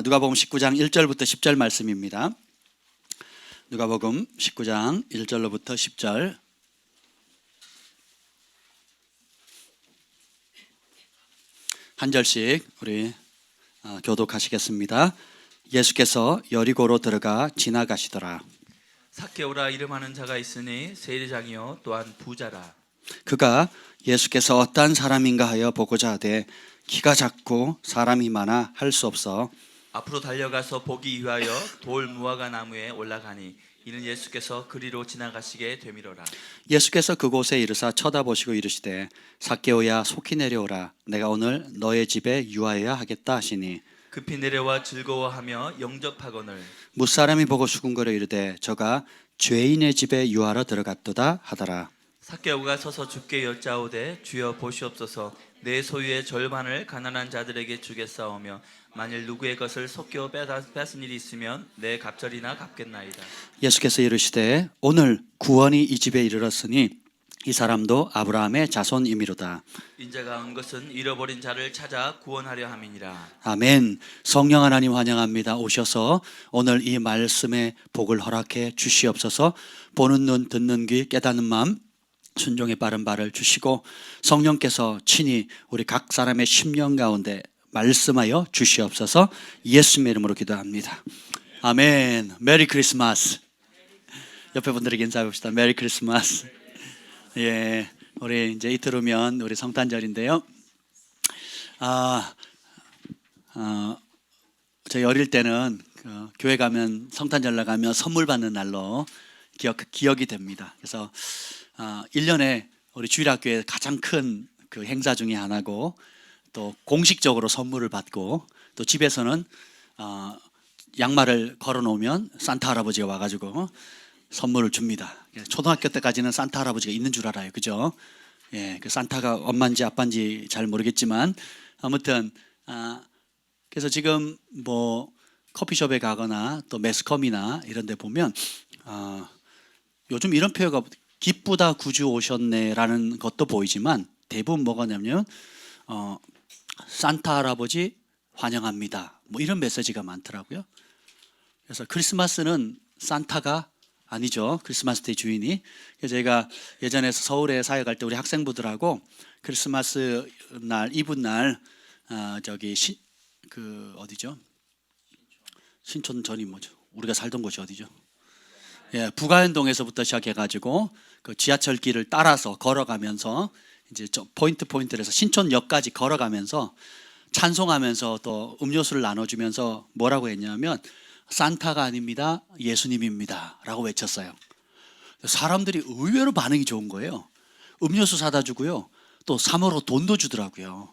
누가복음 19장 1절부터 10절 말씀입니다. 누가복음 19장 1절로부터 10절. 한 절씩 우리 교독하시겠습니다. 예수께서 여리고로 들어가 지나가시더라. 삭개오라 이름하는 자가 있으니 세리장이요 또한 부자라. 그가 예수께서 어떠한 사람인가 하여 보고자 하되 키가 작고 사람이 많아 할 수 없어 앞으로 달려가서 보기 위하여 돌 무화과 나무에 올라가니 이는 예수께서 그리로 지나가시게 되미로라. 예수께서 그곳에 이르사 쳐다보시고 이르시되 삭개오야 속히 내려오라 내가 오늘 너의 집에 유하여야 하겠다 하시니 급히 내려와 즐거워하며 영접하거늘 무사람이 보고 수군거려 이르되 저가 죄인의 집에 유하러 들어갔도다 하더라. 삭개오가 서서 주께 여짜오되 주여 보시옵소서 내 소유의 절반을 가난한 자들에게 주겠사오며 만일 누구의 것을 속여 뺏은 일이 있으면 내 갑절이나 갚겠나이다. 예수께서 이르시되 오늘 구원이 이 집에 이르렀으니 이 사람도 아브라함의 자손이미로다. 인자가 온 것은 잃어버린 자를 찾아 구원하려 함이니라. 아멘. 성령 하나님 환영합니다. 오셔서 오늘 이 말씀의 복을 허락해 주시옵소서. 보는 눈 듣는 귀 깨닫는 마음 순종의 빠른 발을 주시고 성령께서 친히 우리 각 사람의 심령 가운데 말씀하여 주시옵소서. 예수님의 이름으로 기도합니다. 아멘. 메리 크리스마스. 옆에 분들에게 인사해 봅시다. 메리 크리스마스. 예, 우리 이제 이틀 후면 우리 성탄절인데요. 저희 어릴 때는 교회 가면 성탄절날 가면 선물 받는 날로 기억이 됩니다. 그래서 1년에 우리 주일학교의 가장 큰 그 행사 중에 하나고 또 공식적으로 선물을 받고 또 집에서는 양말을 걸어 놓으면 산타 할아버지가 와가지고 선물을 줍니다. 초등학교 때까지는 산타 할아버지가 있는 줄 알아요. 그죠? 예, 그 산타가 엄마인지 아빠인지 잘 모르겠지만 아무튼 그래서 지금 뭐 커피숍에 가거나 또 매스컴이나 이런 데 보면 요즘 이런 표현가 기쁘다 구주 오셨네라는 것도 보이지만 대부분 뭐가 냐면 산타 할아버지 환영합니다. 뭐 이런 메시지가 많더라고요. 그래서 크리스마스는 산타가 아니죠. 크리스마스 때 주인이. 그래서 제가 예전에 서울에 사역할 때 우리 학생부들하고 크리스마스 날 이브 날 저기 어디죠? 신촌전이 뭐죠? 우리가 살던 곳이 어디죠? 예, 부가현동에서부터 시작해가지고 그 지하철길을 따라서 걸어가면서 이제 저 포인트를 해서 신촌역까지 걸어가면서 찬송하면서 또 음료수를 나눠주면서 뭐라고 했냐면 산타가 아닙니다. 예수님입니다. 라고 외쳤어요. 사람들이 의외로 반응이 좋은 거예요. 음료수 사다 주고요. 또 사모로 돈도 주더라고요.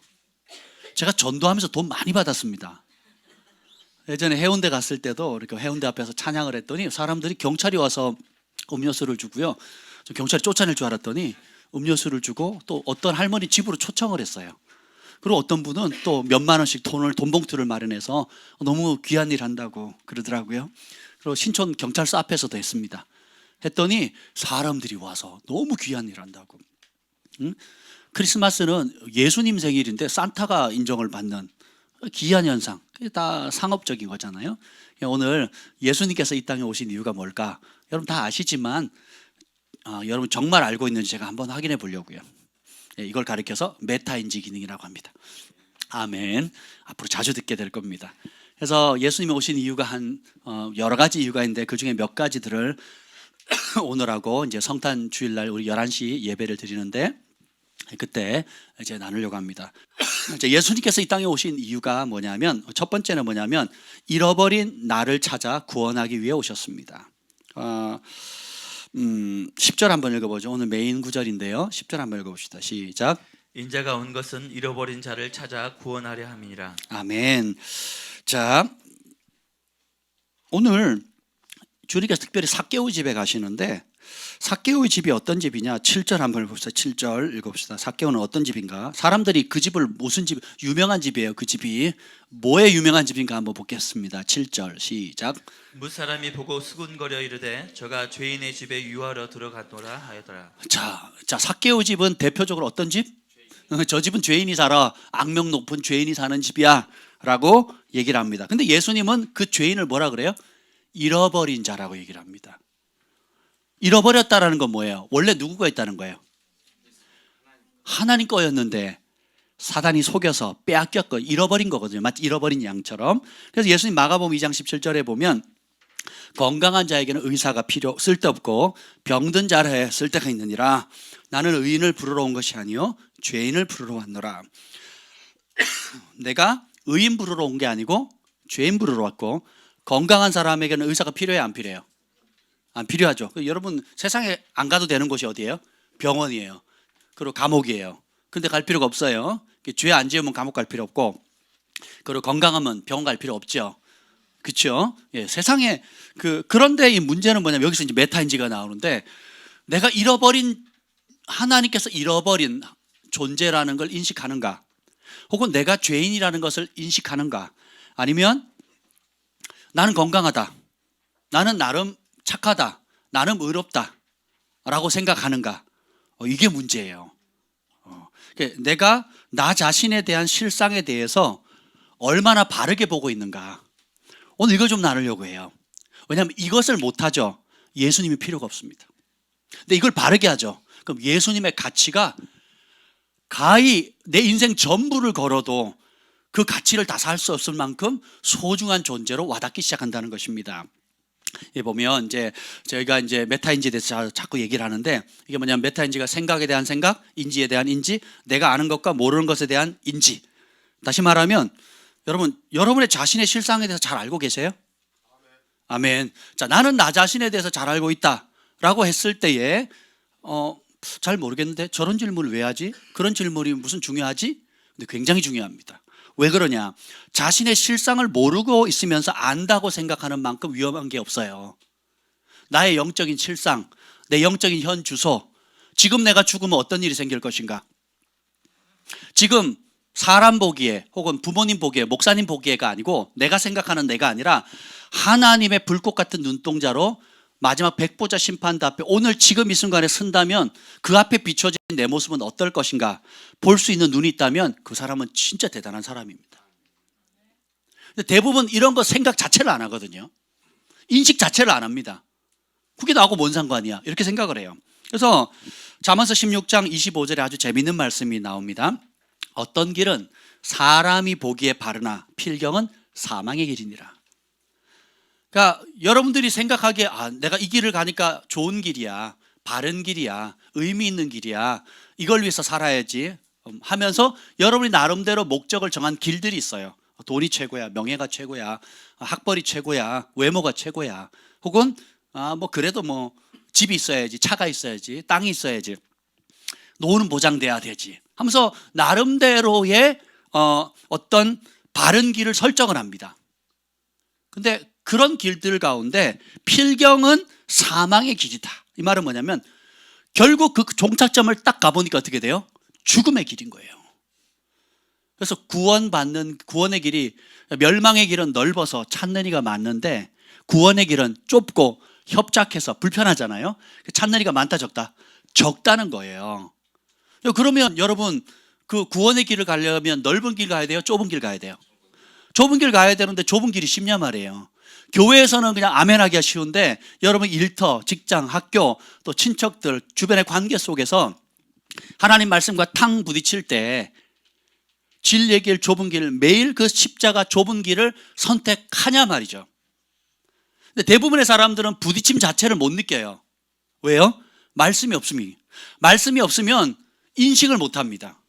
제가 전도하면서 돈 많이 받았습니다. 예전에 해운대 갔을 때도 이렇게 해운대 앞에서 찬양을 했더니 사람들이 경찰이 와서 음료수를 주고요. 저 경찰이 쫓아낼 줄 알았더니 음료수를 주고 또 어떤 할머니 집으로 초청을 했어요. 그리고 어떤 분은 또 몇만 원씩 돈 봉투를 마련해서 너무 귀한 일 한다고 그러더라고요. 그리고 신촌 경찰서 앞에서도 했습니다. 했더니 사람들이 와서 너무 귀한 일 한다고. 크리스마스는 예수님 생일인데 산타가 인정을 받는 기이한 현상. 그게 다 상업적인 거잖아요. 오늘 예수님께서 이 땅에 오신 이유가 뭘까? 여러분 다 아시지만 여러분 정말 알고 있는지 제가 한번 확인해 보려고요. 이걸 가리켜서 메타인지 기능이라고 합니다. 아멘. 앞으로 자주 듣게 될 겁니다. 그래서 예수님이 오신 이유가 여러 가지 이유가 있는데 그 중에 몇 가지들을 오늘하고 이제 성탄 주일날 우리 11시 예배를 드리는데 그때 이제 나누려고 합니다. 예수님께서 이 땅에 오신 이유가 뭐냐면 첫 번째는 뭐냐면 잃어버린 나를 찾아 구원하기 위해 오셨습니다. 10절 한번 읽어보죠. 오늘 메인 구절인데요. 10절 한번 읽어봅시다. 시작. 인자가 온 것은 잃어버린 자를 찾아 구원하려 함이니라. 아멘. 자, 오늘 주님께서 특별히 삭개오 집에 가시는데 삭개오의 집이 어떤 집이냐? 7절 한번 읽어봅시다. 7절 읽어봅시다. 삭개오는 어떤 집인가? 사람들이 그 집을 무슨 집, 유명한 집이에요. 그 집이 뭐에 유명한 집인가 한번 보겠습니다. 7절 시작. 무사람이 보고 수군거려 이르되 저가 죄인의 집에 유하러 들어갔노라 하였더라. 자, 삭개오 집은 대표적으로 어떤 집? 저 집은 죄인이 살아. 악명 높은 죄인이 사는 집이야 라고 얘기를 합니다. 근데 예수님은 그 죄인을 뭐라 그래요? 잃어버린 자라고 얘기를 합니다. 잃어버렸다라는 건 뭐예요? 원래 누구가 있다는 거예요? 하나님 거였는데 사단이 속여서 빼앗겼고 잃어버린 거거든요. 마치 잃어버린 양처럼. 그래서 예수님 마가복음 2장 17절에 보면 건강한 자에게는 의사가 쓸데없고 병든 자에 쓸데가 있느니라. 나는 의인을 부르러 온 것이 아니요 죄인을 부르러 왔노라. 내가 의인 부르러 온 게 아니고 죄인 부르러 왔고, 건강한 사람에게는 의사가 필요해요, 안 필요해요? 안 필요하죠. 여러분 세상에 안 가도 되는 곳이 어디예요? 병원이에요. 그리고 감옥이에요. 근데 갈 필요가 없어요. 죄 안 지으면 감옥 갈 필요 없고, 그리고 건강하면 병원 갈 필요 없죠. 그렇죠? 예, 세상에 그런데 이 문제는 뭐냐면 여기서 이제 메타인지가 나오는데, 내가 하나님께서 잃어버린 존재라는 걸 인식하는가, 혹은 내가 죄인이라는 것을 인식하는가, 아니면 나는 건강하다, 나는 나름 착하다, 나는 의롭다 라고 생각하는가, 이게 문제예요. 내가 나 자신에 대한 실상에 대해서 얼마나 바르게 보고 있는가, 오늘 이걸 좀 나누려고 해요. 왜냐하면 이것을 못하죠, 예수님이 필요가 없습니다. 근데 이걸 바르게 하죠, 그럼 예수님의 가치가 가히 내 인생 전부를 걸어도 그 가치를 다 살 수 없을 만큼 소중한 존재로 와닿기 시작한다는 것입니다. 예, 보면 이제 저희가 이제 메타인지에 대해서 자꾸 얘기를 하는데, 이게 뭐냐면 메타인지가 생각에 대한 생각, 인지에 대한 인지, 내가 아는 것과 모르는 것에 대한 인지. 다시 말하면 여러분의 자신의 실상에 대해서 잘 알고 계세요? 아멘. 자, 나는 나 자신에 대해서 잘 알고 있다라고 했을 때에 잘 모르겠는데 저런 질문을 왜 하지? 그런 질문이 무슨 중요하지? 근데 굉장히 중요합니다. 왜 그러냐? 자신의 실상을 모르고 있으면서 안다고 생각하는 만큼 위험한 게 없어요. 나의 영적인 실상, 내 영적인 현 주소, 지금 내가 죽으면 어떤 일이 생길 것인가, 지금 사람 보기에 혹은 부모님 보기에, 목사님 보기에가 아니고 내가 생각하는 내가 아니라 하나님의 불꽃 같은 눈동자로 마지막 백보자 심판대 앞에 오늘 지금 이 순간에 쓴다면 그 앞에 비춰진 내 모습은 어떨 것인가 볼 수 있는 눈이 있다면 그 사람은 진짜 대단한 사람입니다. 근데 대부분 이런 거 생각 자체를 안 하거든요. 인식 자체를 안 합니다. 그게 나하고 뭔 상관이야 이렇게 생각을 해요. 그래서 잠언서 16장 25절에 아주 재미있는 말씀이 나옵니다. 어떤 길은 사람이 보기에 바르나 필경은 사망의 길이니라. 그러니까 여러분들이 생각하기에 내가 이 길을 가니까 좋은 길이야, 바른 길이야, 의미 있는 길이야, 이걸 위해서 살아야지 하면서 여러분이 나름대로 목적을 정한 길들이 있어요. 돈이 최고야, 명예가 최고야, 학벌이 최고야, 외모가 최고야, 혹은 그래도 집이 있어야지, 차가 있어야지, 땅이 있어야지, 노후는 보장돼야 되지 하면서 나름대로의 어떤 바른 길을 설정을 합니다. 근데 그런 길들 가운데 필경은 사망의 길이다. 이 말은 뭐냐면 결국 그 종착점을 딱 가보니까 어떻게 돼요? 죽음의 길인 거예요. 그래서 구원의 길이, 멸망의 길은 넓어서 찾는 이가 많은데 구원의 길은 좁고 협착해서 불편하잖아요. 찾는 이가 많다 적다? 적다는 거예요. 그러면 여러분 그 구원의 길을 가려면 넓은 길 가야 돼요? 좁은 길 가야 돼요? 좁은 길 가야 되는데 좁은 길이 쉽냐 말이에요. 교회에서는 그냥 아멘하기가 쉬운데 여러분 일터, 직장, 학교, 또 친척들, 주변의 관계 속에서 하나님 말씀과 탕 부딪힐 때 진리의 길, 좁은 길, 매일 그 십자가 좁은 길을 선택하냐 말이죠. 근데 대부분의 사람들은 부딪힘 자체를 못 느껴요. 왜요? 말씀이 없으면 인식을 못 합니다.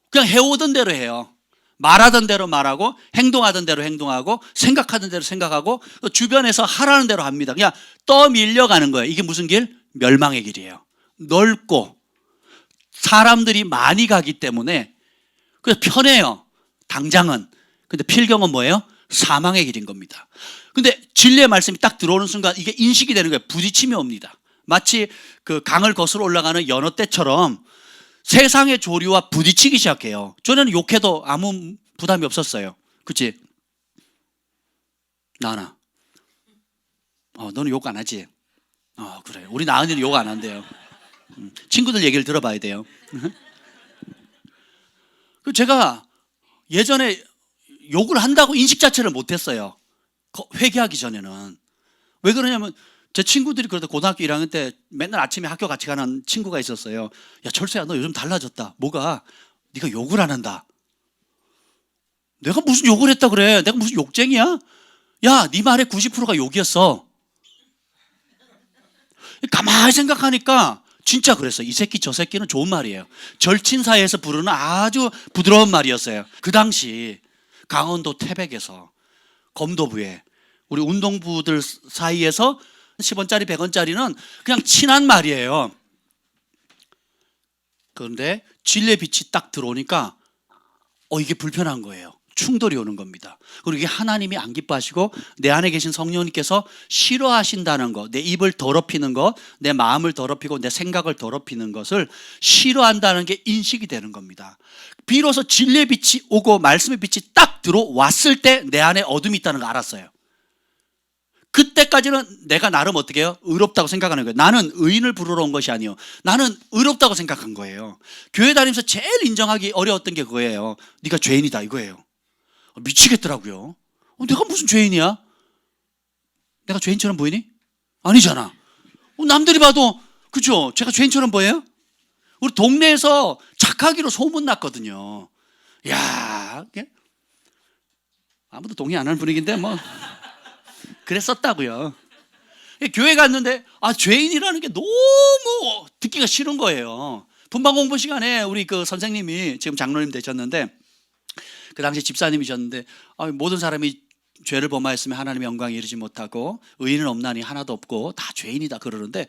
그냥 해오던 대로 해요. 말하던 대로 말하고, 행동하던 대로 행동하고, 생각하던 대로 생각하고, 또 주변에서 하라는 대로 합니다. 그냥 떠밀려가는 거예요. 이게 무슨 길? 멸망의 길이에요. 넓고 사람들이 많이 가기 때문에 그래서 편해요, 당장은. 근데 필경은 뭐예요? 사망의 길인 겁니다. 근데 진리의 말씀이 딱 들어오는 순간 이게 인식이 되는 거예요. 부딪힘이 옵니다. 마치 그 강을 거슬러 올라가는 연어떼처럼 세상의 조류와 부딪히기 시작해요. 저는 욕해도 아무 부담이 없었어요. 그치? 나나. 너는 욕 안 하지? 그래. 우리 나은이는 욕 안 한대요. 친구들 얘기를 들어봐야 돼요. 제가 예전에 욕을 한다고 인식 자체를 못했어요. 회개하기 전에는. 왜 그러냐면 제 친구들이 그래도 고등학교 1학년 때 맨날 아침에 학교 같이 가는 친구가 있었어요. 야, 철수야, 너 요즘 달라졌다. 뭐가? 네가 욕을 안 한다. 내가 무슨 욕을 했다 그래? 내가 무슨 욕쟁이야? 야, 네 말의 90%가 욕이었어. 가만히 생각하니까 진짜 그랬어요. 이 새끼 저 새끼는 좋은 말이에요. 절친 사이에서 부르는 아주 부드러운 말이었어요. 그 당시 강원도 태백에서 검도부에 우리 운동부들 사이에서 10원짜리 100원짜리는 그냥 친한 말이에요. 그런데 진리의 빛이 딱 들어오니까 이게 불편한 거예요. 충돌이 오는 겁니다. 그리고 이게 하나님이 안 기뻐하시고 내 안에 계신 성령님께서 싫어하신다는 것, 내 입을 더럽히는 것, 내 마음을 더럽히고 내 생각을 더럽히는 것을 싫어한다는 게 인식이 되는 겁니다. 비로소 진리의 빛이 오고 말씀의 빛이 딱 들어왔을 때 내 안에 어둠이 있다는 걸 알았어요. 그때까지는 내가 나름 어떻게 해요? 의롭다고 생각하는 거예요. 나는 의인을 부르러 온 것이 아니에요. 나는 의롭다고 생각한 거예요. 교회 다니면서 제일 인정하기 어려웠던 게 그거예요. 네가 죄인이다 이거예요. 미치겠더라고요. 내가 무슨 죄인이야? 내가 죄인처럼 보이니? 아니잖아. 남들이 봐도 그죠? 제가 죄인처럼 보여요? 우리 동네에서 착하기로 소문났거든요. 야, 아무도 동의 안 하는 분위기인데 뭐 그랬었다고요. 교회 갔는데 죄인이라는 게 너무 듣기가 싫은 거예요. 분방 공부 시간에 우리 그 선생님이 지금 장로님 되셨는데 그 당시 집사님이셨는데 모든 사람이 죄를 범하였으면 하나님의 영광에 이르지 못하고 의인은 없나니 하나도 없고 다 죄인이다 그러는데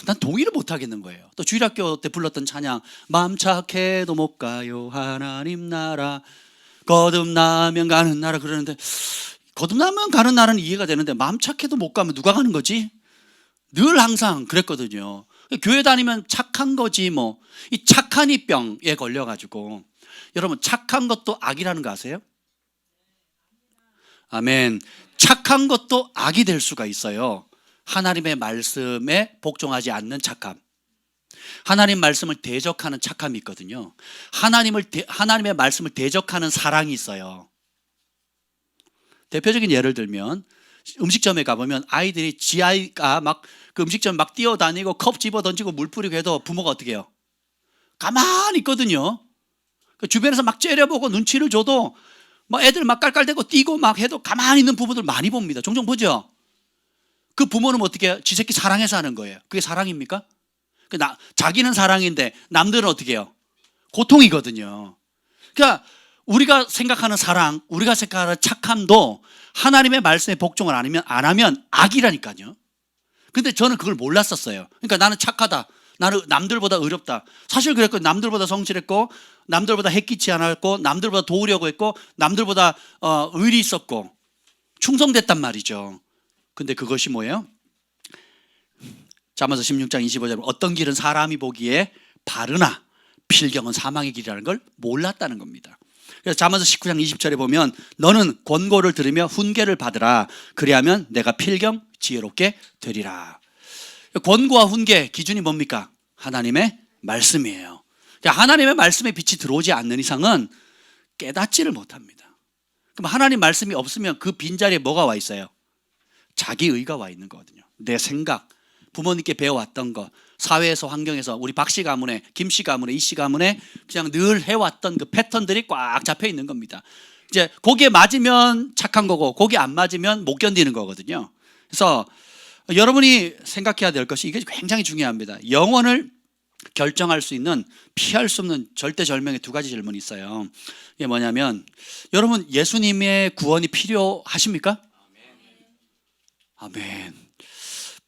난 동의를 못 하겠는 거예요. 또 주일학교 때 불렀던 찬양 마음 착해도 못 가요 하나님 나라 거듭나면 가는 나라 그러는데 거듭나면 가는 나라는 이해가 되는데 마음 착해도 못 가면 누가 가는 거지? 늘 항상 그랬거든요. 교회 다니면 착한 거지 뭐. 이 착한 이 병에 걸려가지고 여러분 착한 것도 악이라는 거 아세요? 아멘. 착한 것도 악이 될 수가 있어요. 하나님의 말씀에 복종하지 않는 착함. 하나님 말씀을 대적하는 착함이 있거든요. 하나님의 말씀을 대적하는 사랑이 있어요. 대표적인 예를 들면 음식점에 가보면 아이들이 지아이가 막 그 음식점 막 뛰어다니고 컵 집어 던지고 물 뿌리고 해도 부모가 어떻게 해요? 가만히 있거든요. 그 주변에서 막 째려보고 눈치를 줘도 막 애들 막 깔깔대고 뛰고 막 해도 가만히 있는 부모들 많이 봅니다. 종종 보죠? 그 부모는 어떻게 해요? 지 새끼 사랑해서 하는 거예요. 그게 사랑입니까? 자기는 사랑인데 남들은 어떻게 해요? 고통이거든요. 그러니까 우리가 생각하는 사랑, 우리가 생각하는 착함도 하나님의 말씀에 복종을 안 하면 악이라니까요. 근데 저는 그걸 몰랐었어요. 그러니까 나는 착하다. 나는 남들보다 의롭다. 사실 그랬고 남들보다 성실했고 남들보다 해끼지 않았고 남들보다 도우려고 했고 남들보다 의리 있었고 충성됐단 말이죠. 근데 그것이 뭐예요? 잠언서 16장 25절 어떤 길은 사람이 보기에 바르나 필경은 사망의 길이라는 걸 몰랐다는 겁니다. 그래서 잠언서 19장 20절에 보면 너는 권고를 들으며 훈계를 받으라 그리하면 내가 필경 지혜롭게 되리라. 권고와 훈계 기준이 뭡니까? 하나님의 말씀이에요. 그러니까 하나님의 말씀에 빛이 들어오지 않는 이상은 깨닫지를 못합니다. 그럼 하나님 말씀이 없으면 그 빈자리에 뭐가 와 있어요? 자기 의가 와 있는 거거든요. 내 생각, 부모님께 배워왔던 거, 사회에서 환경에서 우리 박 씨 가문에 김 씨 가문에 이 씨 가문에 그냥 늘 해왔던 그 패턴들이 꽉 잡혀 있는 겁니다. 이제 거기에 맞으면 착한 거고 거기에 안 맞으면 못 견디는 거거든요. 그래서 여러분이 생각해야 될 것이 이게 굉장히 중요합니다. 영혼을 결정할 수 있는 피할 수 없는 절대절명의 두 가지 질문이 있어요. 이게 뭐냐면 여러분 예수님의 구원이 필요하십니까? 아멘.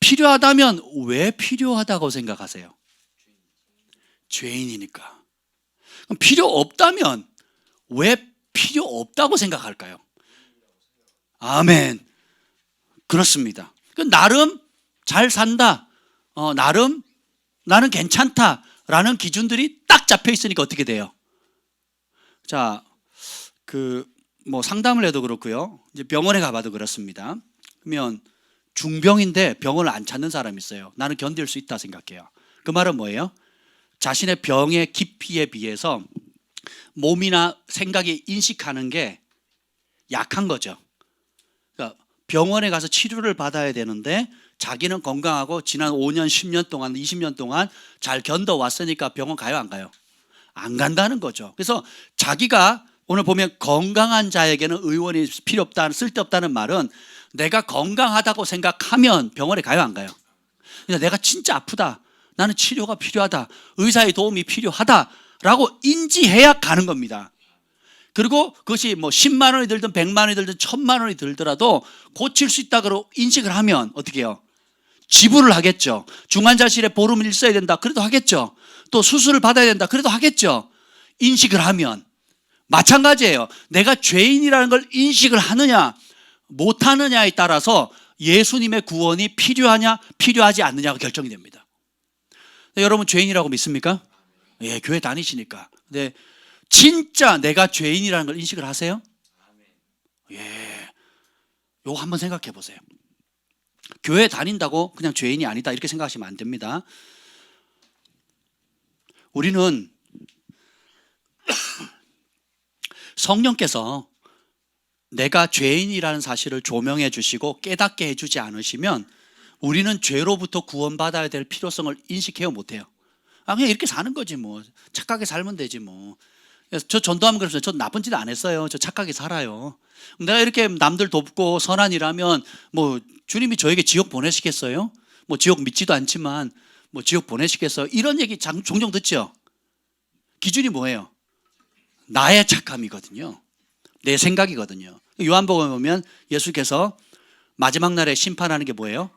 필요하다면 왜 필요하다고 생각하세요? 죄인이니까. 그럼 필요 없다면 왜 필요 없다고 생각할까요? 아멘. 그렇습니다. 나름 잘 산다. 나름 나는 괜찮다라는 기준들이 딱 잡혀 있으니까 어떻게 돼요? 자, 뭐 상담을 해도 그렇고요. 이제 병원에 가봐도 그렇습니다. 그러면 중병인데 병원을 안 찾는 사람이 있어요. 나는 견딜 수 있다 생각해요. 그 말은 뭐예요? 자신의 병의 깊이에 비해서 몸이나 생각이 인식하는 게 약한 거죠. 그러니까 병원에 가서 치료를 받아야 되는데 자기는 건강하고 지난 5년, 10년 동안, 20년 동안 잘 견뎌왔으니까 병원 가요, 안 가요? 안 간다는 거죠. 그래서 자기가 오늘 보면 건강한 자에게는 의원이 필요 없다, 쓸데없다는 말은 내가 건강하다고 생각하면 병원에 가요, 안 가요? 그러니까 내가 진짜 아프다, 나는 치료가 필요하다, 의사의 도움이 필요하다라고 인지해야 가는 겁니다. 그리고 그것이 뭐 10만 원이 들든 100만 원이 들든 1000만 원이 들더라도 고칠 수 있다고 인식을 하면 어떻게 해요? 지불을 하겠죠. 중환자실에 보름을 있어야 된다, 그래도 하겠죠. 또 수술을 받아야 된다, 그래도 하겠죠. 인식을 하면. 마찬가지예요. 내가 죄인이라는 걸 인식을 하느냐 못하느냐에 따라서 예수님의 구원이 필요하냐 필요하지 않느냐가 결정이 됩니다. 여러분 죄인이라고 믿습니까? 예, 교회 다니시니까. 근데 진짜 내가 죄인이라는 걸 인식을 하세요? 예, 요거 한번 생각해 보세요. 교회 다닌다고 그냥 죄인이 아니다 이렇게 생각하시면 안 됩니다. 우리는 성령께서 내가 죄인이라는 사실을 조명해 주시고 깨닫게 해주지 않으시면 우리는 죄로부터 구원받아야 될 필요성을 인식해요, 못해요? 그냥 이렇게 사는 거지 뭐. 착하게 살면 되지 뭐. 저 전도하면 그랬어요. 저 나쁜 짓 안 했어요. 저 착하게 살아요. 내가 이렇게 남들 돕고 선한 일하면 뭐 주님이 저에게 지옥 보내시겠어요? 뭐 지옥 믿지도 않지만 뭐 지옥 보내시겠어요? 이런 얘기 종종 듣죠. 기준이 뭐예요? 나의 착함이거든요. 내 생각이거든요. 요한복음에 보면 예수께서 마지막 날에 심판하는 게 뭐예요?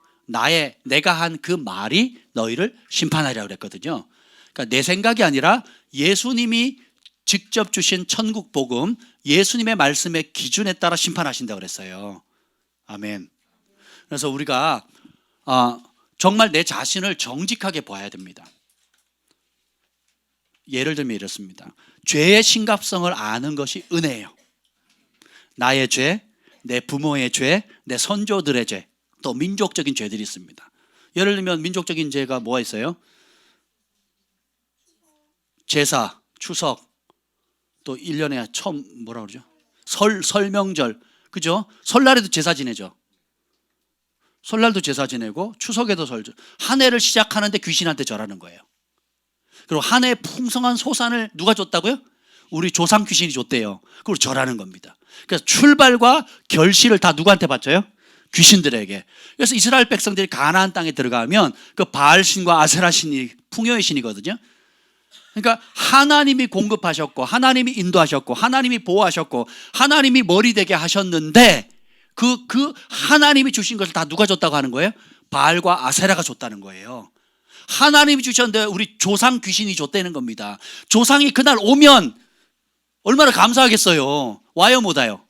내가 한 그 말이 너희를 심판하리라고 그랬거든요. 그러니까 내 생각이 아니라 예수님이 직접 주신 천국 복음, 예수님의 말씀의 기준에 따라 심판하신다고 그랬어요. 아멘. 그래서 우리가 정말 내 자신을 정직하게 봐야 됩니다. 예를 들면 이렇습니다. 죄의 심각성을 아는 것이 은혜예요. 나의 죄, 내 부모의 죄, 내 선조들의 죄, 또 민족적인 죄들이 있습니다. 예를 들면 민족적인 죄가 뭐가 있어요? 제사, 추석, 또 1년에 처음 뭐라 그러죠? 설명절, 그죠? 설날에도 제사 지내죠. 설날도 제사 지내고 추석에도 설절. 한 해를 시작하는데 귀신한테 절하는 거예요. 그리고 한 해의 풍성한 소산을 누가 줬다고요? 우리 조상 귀신이 줬대요. 그걸 절하는 겁니다. 그래서 출발과 결실을 다 누구한테 바쳐요? 귀신들에게. 그래서 이스라엘 백성들이 가나안 땅에 들어가면 그 바알 신과 아세라 신이 풍요의 신이거든요. 그러니까 하나님이 공급하셨고 하나님이 인도하셨고 하나님이 보호하셨고 하나님이 머리 되게 하셨는데 그 하나님이 주신 것을 다 누가 줬다고 하는 거예요? 바알과 아세라가 줬다는 거예요. 하나님이 주셨는데 우리 조상 귀신이 줬다는 겁니다. 조상이 그날 오면 얼마나 감사하겠어요. 와요, 못 와요?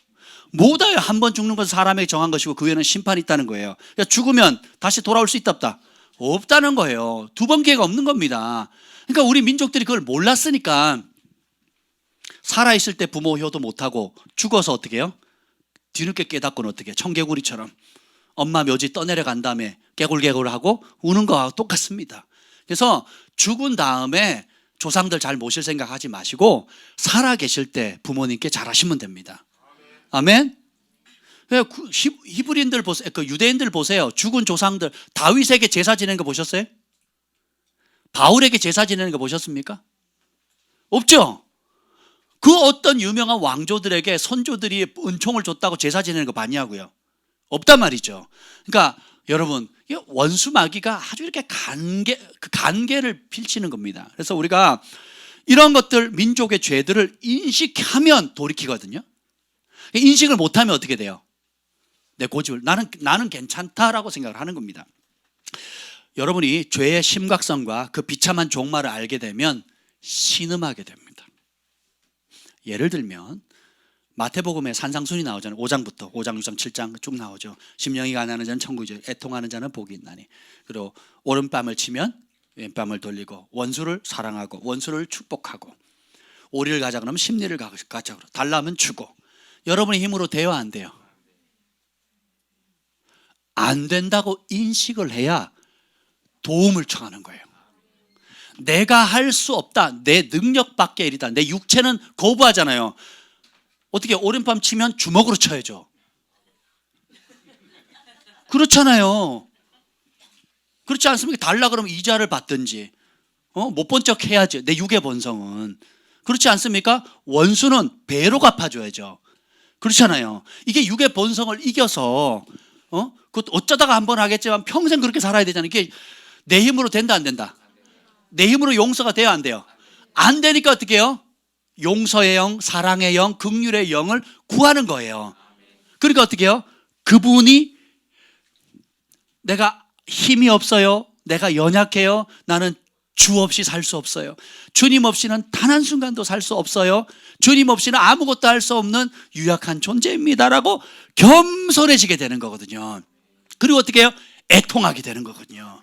못 와요. 한 번 죽는 것은 사람에게 정한 것이고 그 후에는 심판이 있다는 거예요. 그러니까 죽으면 다시 돌아올 수 있다 없다? 없다는 거예요. 두 번 기회가 없는 겁니다. 그러니까 우리 민족들이 그걸 몰랐으니까 살아있을 때 부모 효도 못하고 죽어서 어떻게 해요? 뒤늦게 깨닫고는 어떻게 해요? 청개구리처럼 엄마 묘지 떠내려간 다음에 개굴개굴하고 우는 거하고 똑같습니다. 그래서 죽은 다음에 조상들 잘 모실 생각하지 마시고 살아 계실 때 부모님께 잘하시면 됩니다. 아멘. 히브리인들 보세요. 그 유대인들 보세요. 죽은 조상들 다윗에게 제사 지내는 거 보셨어요? 바울에게 제사 지내는 거 보셨습니까? 없죠. 그 어떤 유명한 왕조들에게 선조들이 은총을 줬다고 제사 지내는 거 봤냐고요? 없단 말이죠. 그러니까 여러분 원수 마귀가 아주 이렇게 간계를 펼치는 겁니다. 그래서 우리가 이런 것들 민족의 죄들을 인식하면 돌이키거든요. 인식을 못하면 어떻게 돼요? 내 고집을 나는 괜찮다라고 생각을 하는 겁니다. 여러분이 죄의 심각성과 그 비참한 종말을 알게 되면 신음하게 됩니다. 예를 들면 마태복음에 산상순이 나오잖아요. 5장부터 5장, 6장, 7장 쭉 나오죠. 심령이 가난한 자는 천국이죠. 애통하는 자는 복이 있나니. 그리고 오른뺨을 치면 왼뺨을 돌리고 원수를 사랑하고 원수를 축복하고 오리를 가자 그러면 십리를 가자 그러고 달라면 주고. 여러분의 힘으로 돼요, 안 돼요? 안 된다고 인식을 해야 도움을 청하는 거예요. 내가 할 수 없다. 내 능력 밖의 일이다. 내 육체는 거부하잖아요. 어떻게 오른밤 치면 주먹으로 쳐야죠. 그렇잖아요. 그렇지 않습니까? 달라 그러면 이자를 받든지 못 본 척 해야지. 내 육의 본성은. 그렇지 않습니까? 원수는 배로 갚아줘야죠. 그렇잖아요. 이게 육의 본성을 이겨서 그것도 어쩌다가 한 번 하겠지만 평생 그렇게 살아야 되잖아요. 이게 내 힘으로 된다 안 된다? 내 힘으로 용서가 돼야 안 돼요? 안 되니까 어떻게 해요? 용서의 영, 사랑의 영, 긍휼의 영을 구하는 거예요. 그러니까 어떻게 해요? 그분이 내가 힘이 없어요. 내가 연약해요. 나는 주 없이 살 수 없어요. 주님 없이는 단 한순간도 살 수 없어요. 주님 없이는 아무것도 할 수 없는 유약한 존재입니다라고 겸손해지게 되는 거거든요. 그리고 어떻게 해요? 애통하게 되는 거거든요.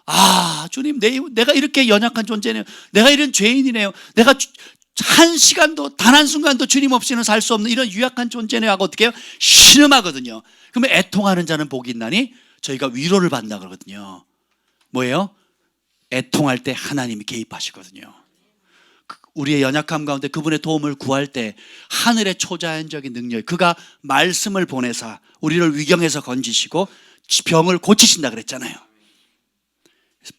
아, 주님, 내가 이렇게 연약한 존재네요. 내가 이런 죄인이네요. 내가 한 시간도, 단 한순간도 주님 없이는 살 수 없는 이런 유약한 존재네요 하고 어떻게 해요? 신음하거든요. 그러면 애통하는 자는 복이 있나니 저희가 위로를 받는다 그러거든요. 뭐예요? 애통할 때 하나님이 개입하시거든요. 우리의 연약함 가운데 그분의 도움을 구할 때 하늘의 초자연적인 능력, 그가 말씀을 보내사 우리를 위경에서 건지시고 병을 고치신다 그랬잖아요.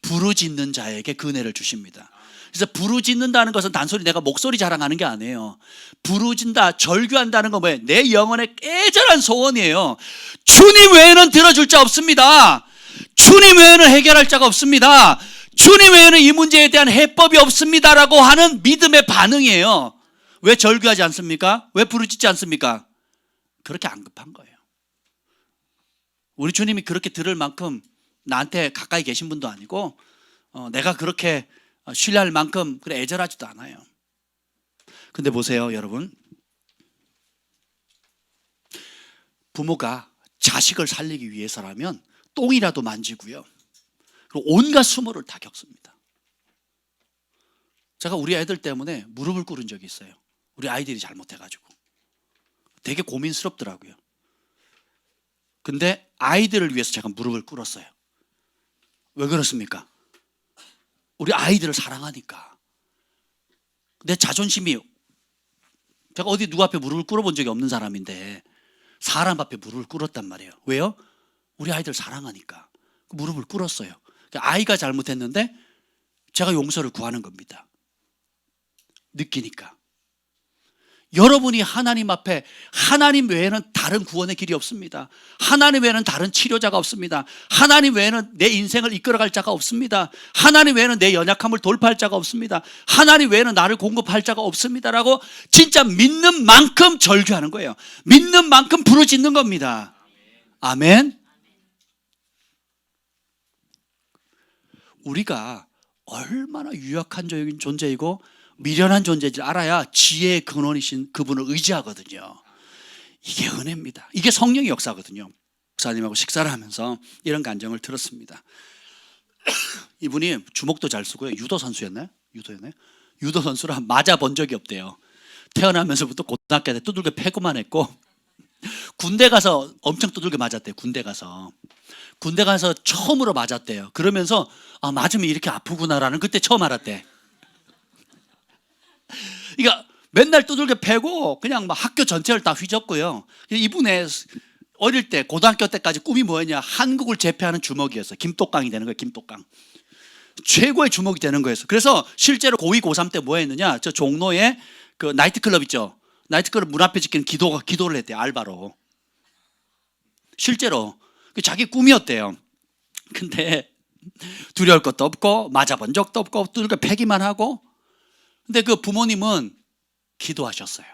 부르짖는 자에게 그 은혜를 주십니다. 그래서 부르짖는다는 것은 단순히 내가 목소리 자랑하는 게 아니에요. 부르짖다, 절규한다는 건 뭐예요? 내 영혼의 애절한 소원이에요. 주님 외에는 들어줄 자 없습니다. 주님 외에는 해결할 자가 없습니다. 주님 외에는 이 문제에 대한 해법이 없습니다라고 하는 믿음의 반응이에요. 왜 절규하지 않습니까? 왜 부르짖지 않습니까? 그렇게 안 급한 거예요. 우리 주님이 그렇게 들을 만큼 나한테 가까이 계신 분도 아니고 내가 그렇게 신뢰할 만큼 그래 애절하지도 않아요. 근데 보세요, 여러분. 부모가 자식을 살리기 위해서라면 똥이라도 만지고요. 그리고 온갖 수모를 다 겪습니다. 제가 우리 애들 때문에 무릎을 꿇은 적이 있어요. 우리 아이들이 잘못해가지고. 되게 고민스럽더라고요. 근데 아이들을 위해서 제가 무릎을 꿇었어요. 왜 그렇습니까? 우리 아이들을 사랑하니까. 내 자존심이, 제가 어디 누구 앞에 무릎을 꿇어본 적이 없는 사람인데 사람 앞에 무릎을 꿇었단 말이에요. 왜요? 우리 아이들 사랑하니까 무릎을 꿇었어요. 아이가 잘못했는데 제가 용서를 구하는 겁니다. 느끼니까. 여러분이 하나님 앞에, 하나님 외에는 다른 구원의 길이 없습니다. 하나님 외에는 다른 치료자가 없습니다. 하나님 외에는 내 인생을 이끌어갈 자가 없습니다. 하나님 외에는 내 연약함을 돌파할 자가 없습니다. 하나님 외에는 나를 공급할 자가 없습니다라고 진짜 믿는 만큼 절규하는 거예요. 믿는 만큼 부르짖는 겁니다. 아멘. 우리가 얼마나 유약한 존재이고 미련한 존재인지 알아야 지혜의 근원이신 그분을 의지하거든요. 이게 은혜입니다. 이게 성령의 역사거든요. 목사님하고 식사를 하면서 이런 간증을 들었습니다. 이분이 주먹도 잘 쓰고요. 유도 선수였나요? 유도 선수라 맞아본 적이 없대요. 태어나면서부터 고등학교 때 두들겨 패고만 했고 군대 가서 엄청 두들겨 맞았대요. 군대 가서 처음으로 맞았대요. 그러면서 맞으면 이렇게 아프구나라는 그때 처음 알았대. 그러니까 맨날 두들겨 패고 그냥 막 학교 전체를 다 휘젓고요. 이분의 어릴 때 고등학교 때까지 꿈이 뭐였냐? 한국을 제패하는 주먹이었어요. 김똑강이 되는 거예요. 김똑강. 최고의 주먹이 되는 거였어요. 그래서 실제로 고2, 고3 때 뭐 했느냐? 저 종로에 그 나이트클럽 있죠. 나이트클럽 문 앞에 지키는 기도를 했대요. 알바로. 실제로 자기 꿈이었대요. 근데 두려울 것도 없고 맞아본 적도 없고 두들겨 패기만 하고. 근데 그 부모님은 기도하셨어요.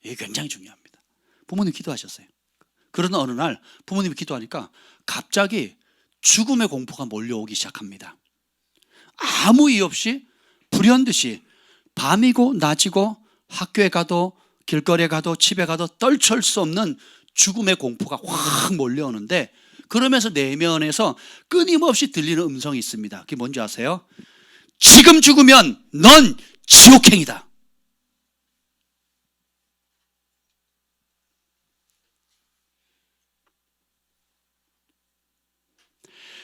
이게 굉장히 중요합니다. 부모님 기도하셨어요. 그러는 어느 날 부모님이 기도하니까 갑자기 죽음의 공포가 몰려오기 시작합니다. 아무 이유 없이 불현듯이 밤이고 낮이고 학교에 가도 길거리에 가도 집에 가도 떨칠 수 없는 죽음의 공포가 확 몰려오는데 그러면서 내면에서 끊임없이 들리는 음성이 있습니다. 그게 뭔지 아세요? 지금 죽으면 넌 지옥행이다.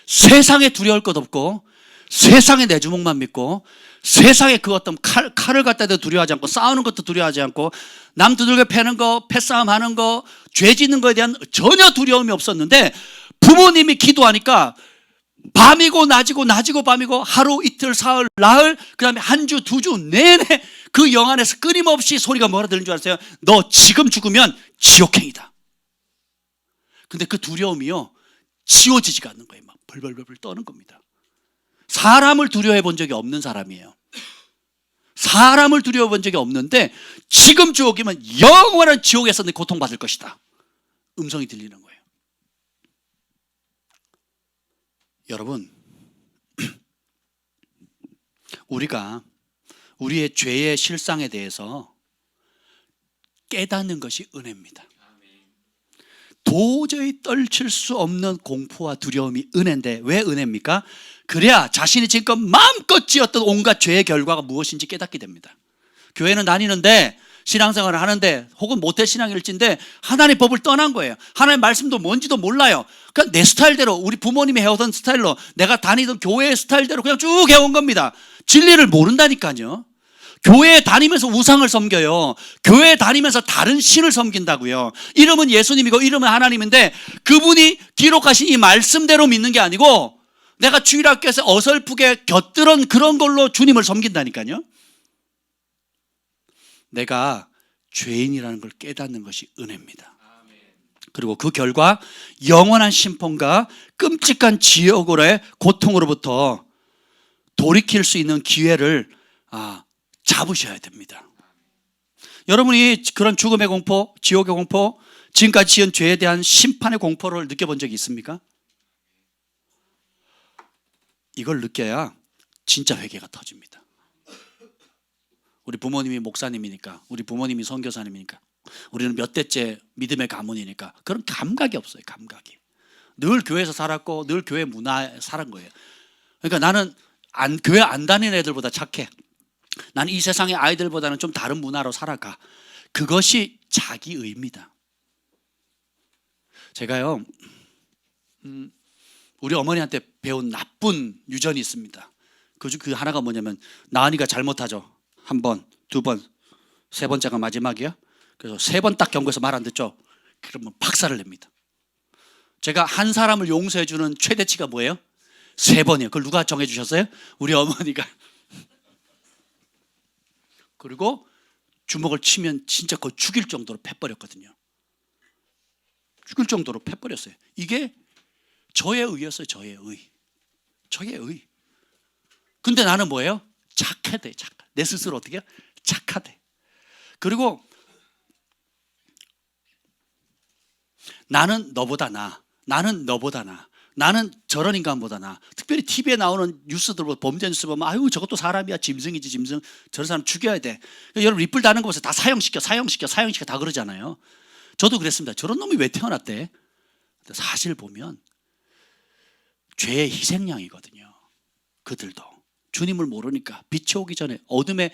세상에 두려울 것 없고 세상의 내 주먹만 믿고 세상에 그 어떤 칼을 갖다 대도 두려워하지 않고 싸우는 것도 두려워하지 않고 남 두들겨 패는 거, 패싸움 하는 거, 죄 짓는 거에 대한 전혀 두려움이 없었는데 부모님이 기도하니까 밤이고 낮이고 낮이고 밤이고 하루 이틀 사흘 나흘 그다음에 한 주 두 주 내내 그 영 안에서 끊임없이 소리가 뭐라 들리는 줄 아세요? 너 지금 죽으면 지옥행이다. 근데 그 두려움이요 지워지지가 않는 거예요. 막 벌벌벌 떠는 겁니다. 사람을 두려워해 본 적이 없는 사람이에요. 사람을 두려워 본 적이 없는데 지금 죽으면 영원한 지옥에서 내 고통받을 것이다. 음성이 들리는 거예요. 여러분, 우리가 우리의 죄의 실상에 대해서 깨닫는 것이 은혜입니다. 도저히 떨칠 수 없는 공포와 두려움이 은혜인데 왜 은혜입니까? 그래야 자신이 지금껏 마음껏 지었던 온갖 죄의 결과가 무엇인지 깨닫게 됩니다. 교회는 다니는데 신앙생활을 하는데 혹은 모태신앙일지인데 하나님의 법을 떠난 거예요. 하나님의 말씀도 뭔지도 몰라요. 그러니까 내 스타일대로 우리 부모님이 해오던 스타일로 내가 다니던 교회의 스타일대로 그냥 쭉 해온 겁니다. 진리를 모른다니까요. 교회에 다니면서 우상을 섬겨요. 교회에 다니면서 다른 신을 섬긴다고요. 이름은 예수님이고 이름은 하나님인데 그분이 기록하신 이 말씀대로 믿는 게 아니고 내가 주일학교에서 어설프게 곁들은 그런 걸로 주님을 섬긴다니까요. 내가 죄인이라는 걸 깨닫는 것이 은혜입니다. 그리고 그 결과 영원한 심판과 끔찍한 지옥으로의 고통으로부터 돌이킬 수 있는 기회를 잡으셔야 됩니다. 여러분이 그런 죽음의 공포, 지옥의 공포, 지금까지 지은 죄에 대한 심판의 공포를 느껴본 적이 있습니까? 이걸 느껴야 진짜 회개가 터집니다. 우리 부모님이 목사님이니까, 우리 부모님이 선교사님이니까, 우리는 몇 대째 믿음의 가문이니까 그런 감각이 없어요. 감각이. 늘 교회에서 살았고 늘 교회 문화에 살은 거예요. 그러니까 나는 교회 안 다니는 애들보다 착해. 나는 이 세상의 아이들보다는 좀 다른 문화로 살아가. 그것이 자기의입니다. 제가요 우리 어머니한테 배운 나쁜 유전이 있습니다. 그 하나가 뭐냐면 나은이가 잘못하죠. 한 번, 두 번, 세 번째가 마지막이야. 그래서 세 번 딱 경고해서 말 안 듣죠. 그러면 박살을 냅니다. 제가 한 사람을 용서해 주는 최대치가 뭐예요? 3번이에요. 그걸 누가 정해 주셨어요? 우리 어머니가. 그리고 주먹을 치면 진짜 거의 죽일 정도로 패버렸거든요. 죽일 정도로 패버렸어요. 이게 저의 의였어요. 저의 의. 저의 의. 근데 나는 뭐예요? 착하대. 내 스스로 어떻게 해요? 착하대. 그리고 나는 너보다 나. 나는 너보다 나. 나는 저런 인간보다 나. 특별히 TV에 나오는 뉴스들 범죄 뉴스 보면 아유 저것도 사람이야. 짐승이지 짐승. 저런 사람 죽여야 돼. 여러분 리플 다는 거 보세요. 다 사형시켜 다 그러잖아요. 저도 그랬습니다. 저런 놈이 왜 태어났대? 사실 보면 죄의 희생양이거든요. 그들도 주님을 모르니까 빛이 오기 전에 어둠의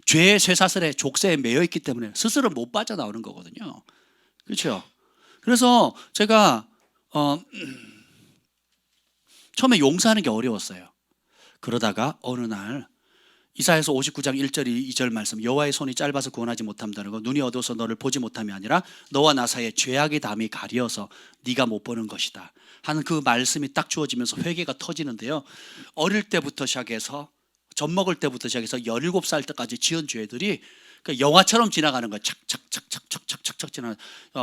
죄의 쇠사슬에 족쇄에 매여 있기 때문에 스스로 못 빠져나오는 거거든요. 그렇죠? 그래서 제가 처음에 용서하는 게 어려웠어요. 그러다가 어느 날 이사야서 59장 1절 2절 말씀, 여호와의 손이 짧아서 구원하지 못함다는 거, 눈이 어두워서 너를 보지 못함이 아니라 너와 나 사이에 죄악의 담이 가려서 네가 못 보는 것이다 하는 그 말씀이 딱 주어지면서 회개가 터지는데요. 어릴 때부터 시작해서 젖 먹을 때부터 시작해서 17살 때까지 지은 죄들이 영화처럼 지나가는 거예요. 착착착착착착착 지나가는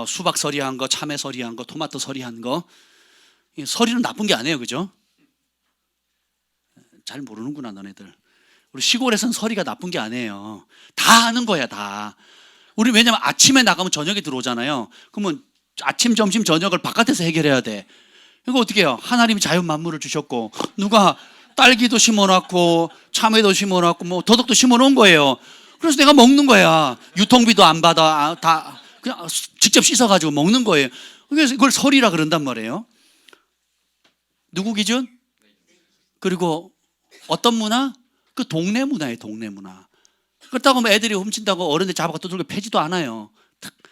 수박 서리한 거, 참외 서리한 거, 토마토 서리한 거. 서리는 나쁜 게 아니에요. 그죠? 잘 모르는구나 너네들. 우리 시골에서는 서리가 나쁜 게 아니에요. 다 하는 거야 다. 우리 왜냐면 아침에 나가면 저녁에 들어오잖아요. 그러면 아침, 점심, 저녁을 바깥에서 해결해야 돼. 이거 어떻게 해요? 하나님이 자연 만물을 주셨고 누가 딸기도 심어놨고 참외도 심어놨고 뭐 더덕도 심어놓은 거예요. 그래서 내가 먹는 거야. 유통비도 안 받아. 다 그냥 직접 씻어가지고 먹는 거예요. 그래서 이걸 서리라 그런단 말이에요. 누구 기준? 그리고 어떤 문화? 그 동네 문화예요. 동네 문화. 그렇다고 뭐 애들이 훔친다고 어른들 잡아가 두들겨 패지도 않아요.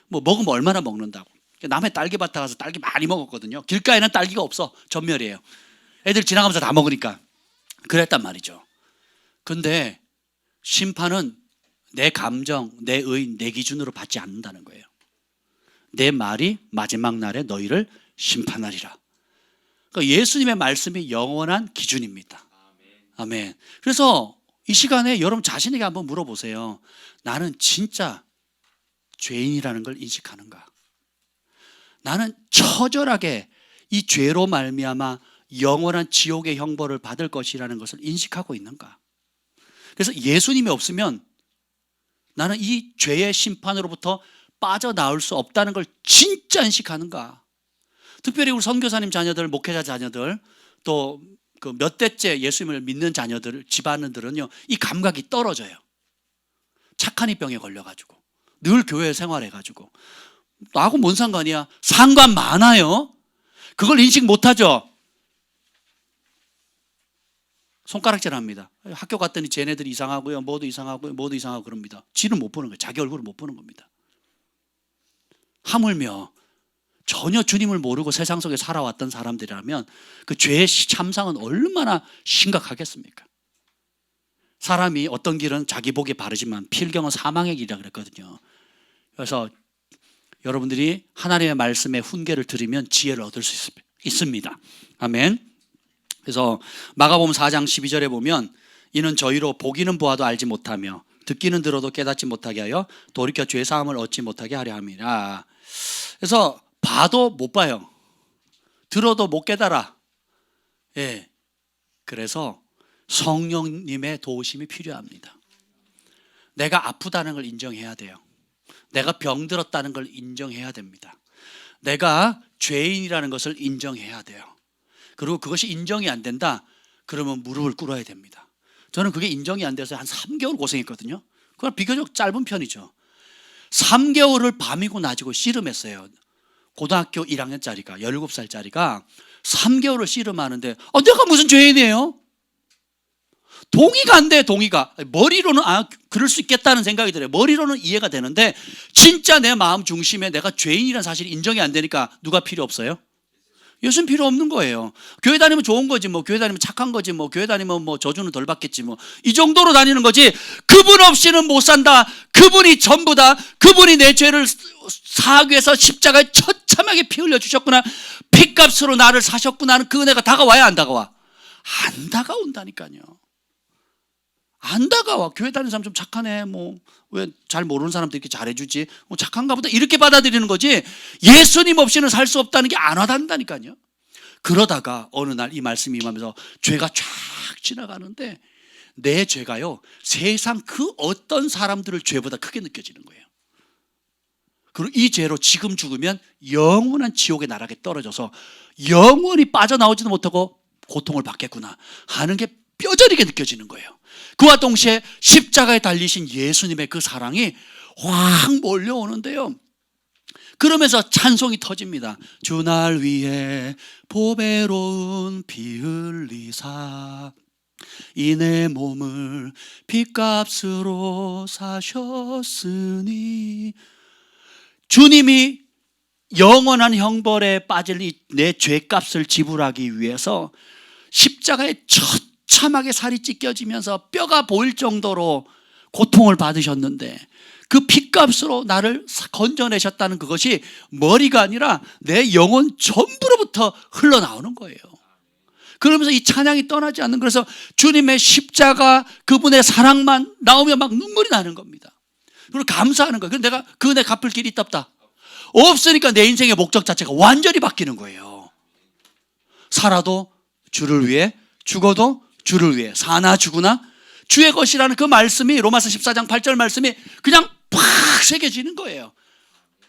뭐 먹으면 얼마나 먹는다고. 남의 딸기밭에 가서 딸기 많이 먹었거든요. 길가에는 딸기가 없어. 전멸이에요. 애들 지나가면서 다 먹으니까. 그랬단 말이죠. 근데 심판은 내 감정, 내 의, 내 기준으로 받지 않는다는 거예요. 내 말이 마지막 날에 너희를 심판하리라. 그러니까 예수님의 말씀이 영원한 기준입니다. 아멘. 그래서 이 시간에 여러분 자신에게 한번 물어보세요. 나는 진짜 죄인이라는 걸 인식하는가? 나는 처절하게 이 죄로 말미암아 영원한 지옥의 형벌을 받을 것이라는 것을 인식하고 있는가? 그래서 예수님이 없으면 나는 이 죄의 심판으로부터 빠져나올 수 없다는 걸 진짜 인식하는가? 특별히 우리 선교사님 자녀들, 목회자 자녀들, 또 그 몇 대째 예수님을 믿는 자녀들, 집안들은요, 이 감각이 떨어져요. 착한 이병에 걸려가지고 늘 교회 생활해가지고 나하고 뭔 상관이야? 상관 많아요. 그걸 인식 못하죠. 손가락질합니다. 학교 갔더니 쟤네들이 이상하고요, 뭐도 이상하고요, 뭐도 이상하고 그럽니다. 지는 못 보는 거예요. 자기 얼굴을 못 보는 겁니다. 하물며 전혀 주님을 모르고 세상 속에 살아왔던 사람들이라면 그 죄의 참상은 얼마나 심각하겠습니까? 사람이 어떤 길은 자기 보기에 바르지만 필경은 사망의 길이라 그랬거든요. 그래서 여러분들이 하나님의 말씀에 훈계를 들으면 지혜를 얻을 수 있습니다. 아멘. 그래서 마가복음 4장 12절에 보면 이는 저희로 보기는 보아도 알지 못하며 듣기는 들어도 깨닫지 못하게 하여 돌이켜 죄사함을 얻지 못하게 하려 함이라. 그래서 봐도 못 봐요. 들어도 못 깨달아. 예. 그래서 성령님의 도우심이 필요합니다. 내가 아프다는 걸 인정해야 돼요. 내가 병들었다는 걸 인정해야 됩니다. 내가 죄인이라는 것을 인정해야 돼요. 그리고 그것이 인정이 안 된다, 그러면 무릎을 꿇어야 됩니다. 저는 그게 인정이 안 돼서 한 3개월 고생했거든요. 그건 비교적 짧은 편이죠. 3개월을 밤이고 낮이고 씨름했어요. 고등학교 1학년짜리가, 17살짜리가 3개월을 씨름하는데 내가 무슨 죄인이에요? 동의가 안 돼. 동의가. 머리로는 그럴 수 있겠다는 생각이 들어요. 머리로는 이해가 되는데 진짜 내 마음 중심에 내가 죄인이라는 사실이 인정이 안 되니까 누가 필요 없어요? 예수는 필요 없는 거예요. 교회 다니면 좋은 거지, 뭐 교회 다니면 착한 거지, 뭐 교회 다니면 뭐 저주는 덜 받겠지, 뭐 이 정도로 다니는 거지. 그분 없이는 못 산다. 그분이 전부다. 그분이 내 죄를 사하기 위해서 십자가에 처참하게 피 흘려 주셨구나. 피값으로 나를 사셨구나 하는 그 은혜가 다가와야 안 다가와? 안 다가온다니까요. 안 다가와. 교회 다니는 사람 좀 착하네, 뭐 왜 잘 모르는 사람들 이렇게 잘해주지, 뭐 착한가 보다, 이렇게 받아들이는 거지. 예수님 없이는 살 수 없다는 게 안 와닿는다니까요. 그러다가 어느 날 이 말씀이 임하면서 죄가 쫙 지나가는데 내 죄가요, 세상 그 어떤 사람들을 죄보다 크게 느껴지는 거예요. 그리고 이 죄로 지금 죽으면 영원한 지옥의 나락에 떨어져서 영원히 빠져나오지도 못하고 고통을 받겠구나 하는 게 뼈저리게 느껴지는 거예요. 그와 동시에 십자가에 달리신 예수님의 그 사랑이 확 몰려오는데요. 그러면서 찬송이 터집니다. 주 날 위해 보배로운 피 흘리사 이 내 몸을 핏값으로 사셨으니, 주님이 영원한 형벌에 빠질 내 죄값을 지불하기 위해서 십자가에 처참하게 살이 찢겨지면서 뼈가 보일 정도로 고통을 받으셨는데 그 핏값으로 나를 건져내셨다는 그것이 머리가 아니라 내 영혼 전부로부터 흘러나오는 거예요. 그러면서 이 찬양이 떠나지 않는, 그래서 주님의 십자가, 그분의 사랑만 나오면 막 눈물이 나는 겁니다. 그리고 감사하는 거예요. 그래서 내가 그 은혜 갚을 길이 있다 없다? 없으니까 내 인생의 목적 자체가 완전히 바뀌는 거예요. 살아도 주를 위해, 죽어도 주를 위해, 사나 죽으나 주의 것이라는 그 말씀이, 로마서 14장 8절 말씀이 그냥 팍 새겨지는 거예요.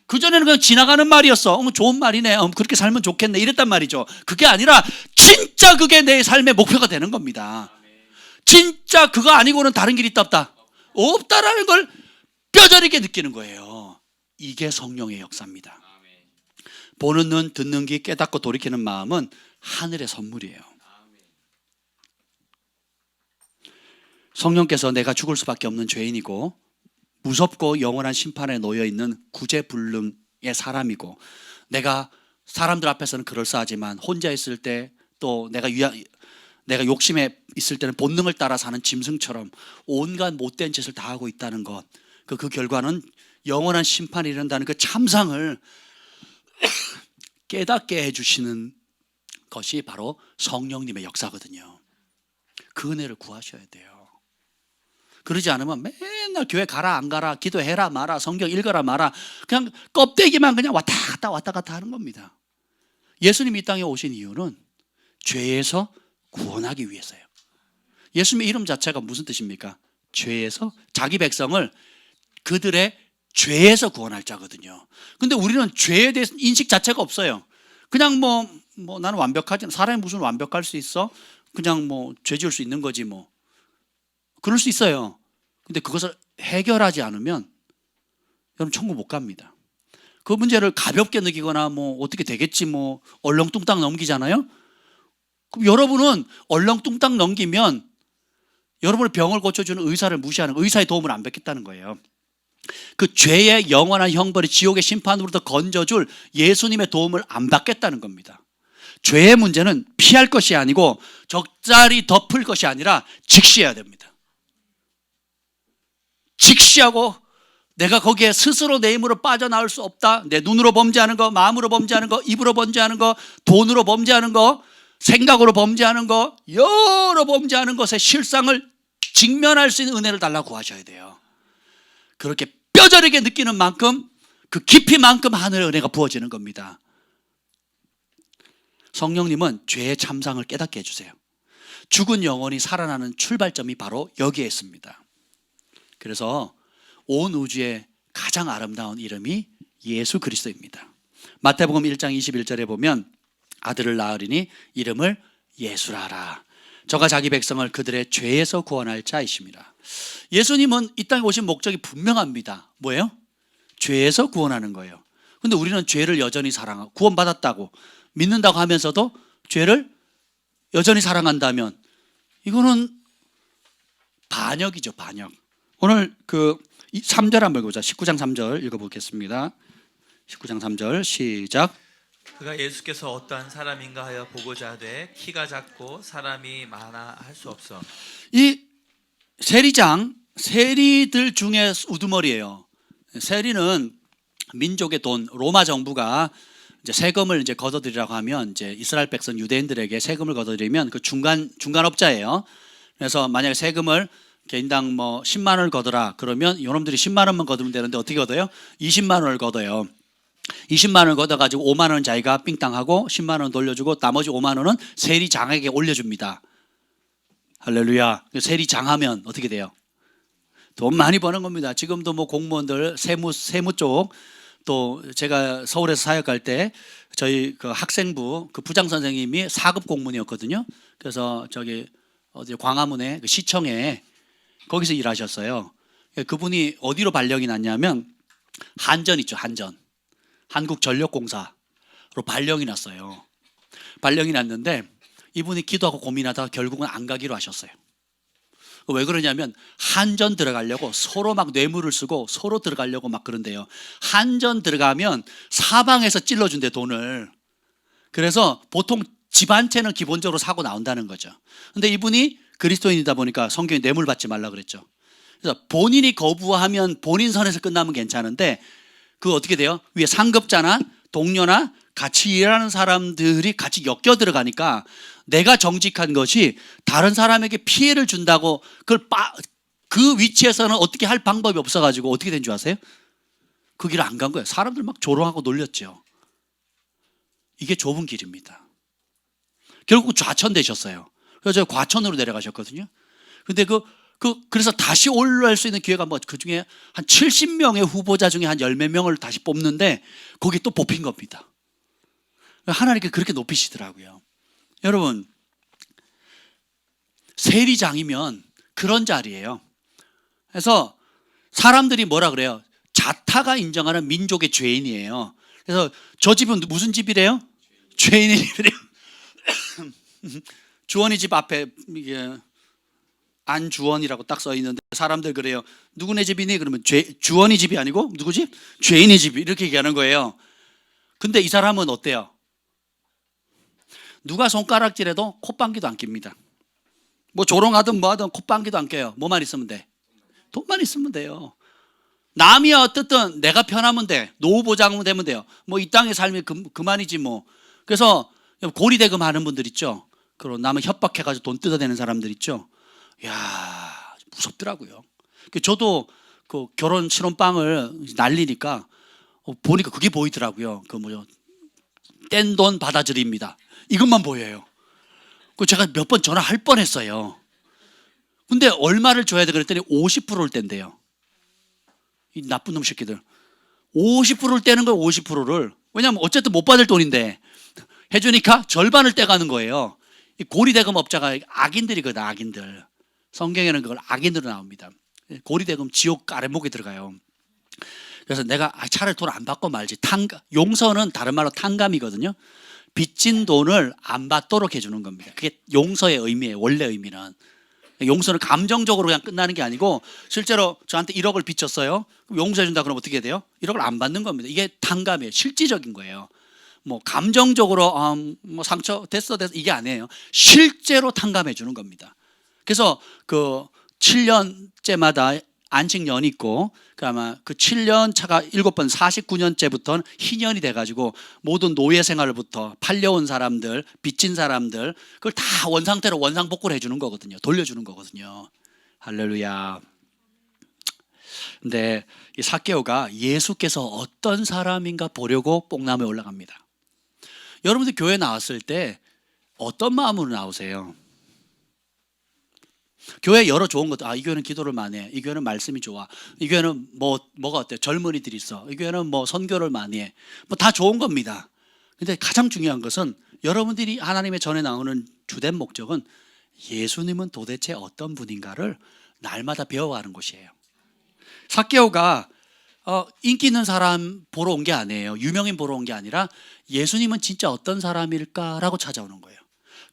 그전에는 그냥 지나가는 말이었어. 좋은 말이네, 그렇게 살면 좋겠네, 이랬단 말이죠. 그게 아니라 진짜 그게 내 삶의 목표가 되는 겁니다. 진짜 그거 아니고는 다른 길이 있다 없다? 없다라는 걸 뼈저리게 느끼는 거예요. 이게 성령의 역사입니다. 보는 눈, 듣는 귀, 깨닫고 돌이키는 마음은 하늘의 선물이에요. 성령께서 내가 죽을 수밖에 없는 죄인이고 무섭고 영원한 심판에 놓여있는 구제불능의 사람이고, 내가 사람들 앞에서는 그럴싸하지만 혼자 있을 때, 또 내가 욕심에 있을 때는 본능을 따라 사는 짐승처럼 온갖 못된 짓을 다 하고 있다는 것, 그 결과는 영원한 심판이 이른다는 그 참상을 깨닫게 해주시는 것이 바로 성령님의 역사거든요. 그 은혜를 구하셔야 돼요. 그러지 않으면 맨날 교회 가라 안 가라, 기도해라 마라, 성경 읽어라 마라, 그냥 껍데기만 그냥 왔다 갔다 하는 겁니다. 예수님이 이 땅에 오신 이유는 죄에서 구원하기 위해서요. 예수님의 이름 자체가 무슨 뜻입니까? 죄에서, 자기 백성을 그들의 죄에서 구원할 자거든요. 근데 우리는 죄에 대해서 인식 자체가 없어요. 그냥 뭐 나는 완벽하지, 사람이 무슨 완벽할 수 있어? 그냥 죄 지을 수 있는 거지 뭐. 그럴 수 있어요. 근데 그것을 해결하지 않으면 여러분 천국 못 갑니다. 그 문제를 가볍게 느끼거나 어떻게 되겠지 얼렁뚱땅 넘기잖아요. 그럼 여러분은 얼렁뚱땅 넘기면 여러분의 병을 고쳐주는 의사를 무시하는, 의사의 도움을 안 받겠다는 거예요. 그 죄의 영원한 형벌이 지옥의 심판으로부터 건져줄 예수님의 도움을 안 받겠다는 겁니다. 죄의 문제는 피할 것이 아니고 적절히 덮을 것이 아니라 직시해야 됩니다. 직시하고 내가 거기에 스스로 내 힘으로 빠져나올 수 없다. 내 눈으로 범죄하는 거, 마음으로 범죄하는 거, 입으로 범죄하는 거, 돈으로 범죄하는 거, 생각으로 범죄하는 거, 여러 범죄하는 것의 실상을 직면할 수 있는 은혜를 달라고 하셔야 돼요. 그렇게 뼈저리게 느끼는 만큼, 그 깊이만큼 하늘의 은혜가 부어지는 겁니다. 성령님은 죄의 참상을 깨닫게 해주세요. 죽은 영혼이 살아나는 출발점이 바로 여기에 있습니다. 그래서 온 우주의 가장 아름다운 이름이 예수 그리스도입니다. 마태복음 1장 21절에 보면 아들을 낳으리니 이름을 예수라라. 저가 자기 백성을 그들의 죄에서 구원할 자이십니다. 예수님은 이 땅에 오신 목적이 분명합니다. 뭐예요? 죄에서 구원하는 거예요. 근데 우리는 죄를 여전히 사랑하고 구원받았다고 믿는다고 하면서도 죄를 여전히 사랑한다면 이거는 반역이죠, 반역. 오늘 3절 한번 읽어보자. 19장 3절 읽어보겠습니다. 19장 3절 시작. 그가 예수께서 어떠한 사람인가 하여 보고자 하되 키가 작고 사람이 많아 할 수 없어. 이 세리장, 세리들 중에 우두머리예요. 세리는 민족의 돈, 로마 정부가 이제 세금을 이제 걷어들이라고 하면 이제 이스라엘 백성 유대인들에게 세금을 걷어들이면 그 중간업자예요. 그래서 만약에 세금을 개인당 10만 원을 걷어라 그러면 이놈들이 10만 원만 걷으면 되는데 어떻게 걷어요? 20만 원을 걷어요. 20만 원을 걷어가지고 5만 원은 자기가 삥땅하고 10만 원 돌려주고 나머지 5만 원은 세리장에게 올려줍니다. 할렐루야. 세리장하면 어떻게 돼요? 돈 많이 버는 겁니다. 지금도 공무원들 세무 쪽, 또 제가 서울에서 사역할 때 저희 그 학생부 그 부장 선생님이 4급 공무원이었거든요. 그래서 어디 광화문에 그 시청에 거기서 일하셨어요. 그분이 어디로 발령이 났냐면 한전 있죠, 한전. 한국전력공사로 발령이 났어요. 발령이 났는데 이분이 기도하고 고민하다가 결국은 안 가기로 하셨어요. 왜 그러냐면 한전 들어가려고 서로 막 뇌물을 쓰고 서로 들어가려고 막 그런데요. 한전 들어가면 사방에서 찔러준대, 돈을. 그래서 보통 집 한 채는 기본적으로 사고 나온다는 거죠. 근데 이분이 그리스도인이다 보니까 성경에 뇌물 받지 말라 그랬죠. 그래서 본인이 거부하면 본인 선에서 끝나면 괜찮은데 그거 어떻게 돼요? 위에 상급자나 동료나 같이 일하는 사람들이 같이 엮여 들어가니까 내가 정직한 것이 다른 사람에게 피해를 준다고 그 위치에서는 어떻게 할 방법이 없어가지고 어떻게 된 줄 아세요? 그 길을 안 간 거예요. 사람들 막 조롱하고 놀렸죠. 이게 좁은 길입니다. 결국 좌천되셨어요. 그래서 과천으로 내려가셨거든요. 근데 그래서 다시 올라올 수 있는 기회가 그 중에 한 70명의 후보자 중에 한 10몇 명을 다시 뽑는데 거기 또 뽑힌 겁니다. 하나님께 그렇게 높이시더라고요. 여러분, 세리장이면 그런 자리예요. 그래서 사람들이 뭐라 그래요? 자타가 인정하는 민족의 죄인이에요. 그래서 저 집은 무슨 집이래요? 죄인의 집이래요. 주원이 집 앞에 이게 안주원이라고 딱 써 있는데 사람들 그래요. 누구네 집이니? 그러면 주원이 집이 아니고 누구지? 죄인의 집, 이렇게 얘기하는 거예요. 근데 이 사람은 어때요? 누가 손가락질해도 콧방귀도 안 낍니다. 뭐 조롱하든 뭐하든 콧방귀도 안 껴요. 뭐만 있으면 돼? 돈만 있으면 돼요. 남이 어떻든 내가 편하면 돼. 노후 보장하면 되면 돼요. 뭐 이 땅의 삶이 그만이지 뭐. 그래서 고리대금 하는 분들 있죠. 그리고 남을 협박해가지고 돈 뜯어내는 사람들 있죠. 야, 무섭더라고요. 저도 그 결혼 신혼방을 날리니까 보니까 그게 보이더라고요. 그 뭐죠? 뗀 돈 받아들입니다. 이것만 보여요. 그 제가 몇 번 전화할 뻔했어요. 근데 얼마를 줘야 돼 그랬더니 50%를 뗀대요. 이 나쁜 놈 새끼들. 50%를 떼는 거예요. 50%를. 왜냐하면 어쨌든 못 받을 돈인데 해주니까 절반을 떼가는 거예요. 이 고리대금 업자가 악인들이거든. 악인들. 성경에는 그걸 악인으로 나옵니다. 고리대금 지옥 아래목에 들어가요. 그래서 내가 차라리 돈 안 받고 말지. 용서는 다른 말로 탕감이거든요. 빚진 돈을 안 받도록 해주는 겁니다. 그게 용서의 의미예요. 원래 의미는. 용서는 감정적으로 그냥 끝나는 게 아니고 실제로 저한테 1억을 빚졌어요. 그럼 용서해준다 그러면 어떻게 돼요? 1억을 안 받는 겁니다. 이게 탕감이에요. 실질적인 거예요. 뭐 감정적으로 뭐 상처 됐어 이게 아니에요. 실제로 탕감해 주는 겁니다. 그래서 그 7년째마다 안식년이 있고 아마 그 7년 차가 7번 49년째부터는 희년이 돼가지고 모든 노예 생활부터 팔려온 사람들, 빚진 사람들 그걸 다 원상태로 원상복구를 해주는 거거든요. 돌려주는 거거든요. 할렐루야. 근데 이 삭개오가 예수께서 어떤 사람인가 보려고 뽕나무에 올라갑니다. 여러분들 교회 나왔을 때 어떤 마음으로 나오세요? 교회 여러 좋은 것도 이 교회는 기도를 많이 해. 이 교회는 말씀이 좋아. 이 교회는 뭐가 어때요? 젊은이들이 있어. 이 교회는 뭐 선교를 많이 해. 뭐 다 좋은 겁니다. 근데 가장 중요한 것은 여러분들이 하나님의 전에 나오는 주된 목적은 예수님은 도대체 어떤 분인가를 날마다 배워가는 곳이에요. 삭개오가 인기 있는 사람 보러 온 게 아니에요. 유명인 보러 온 게 아니라 예수님은 진짜 어떤 사람일까라고 찾아오는 거예요.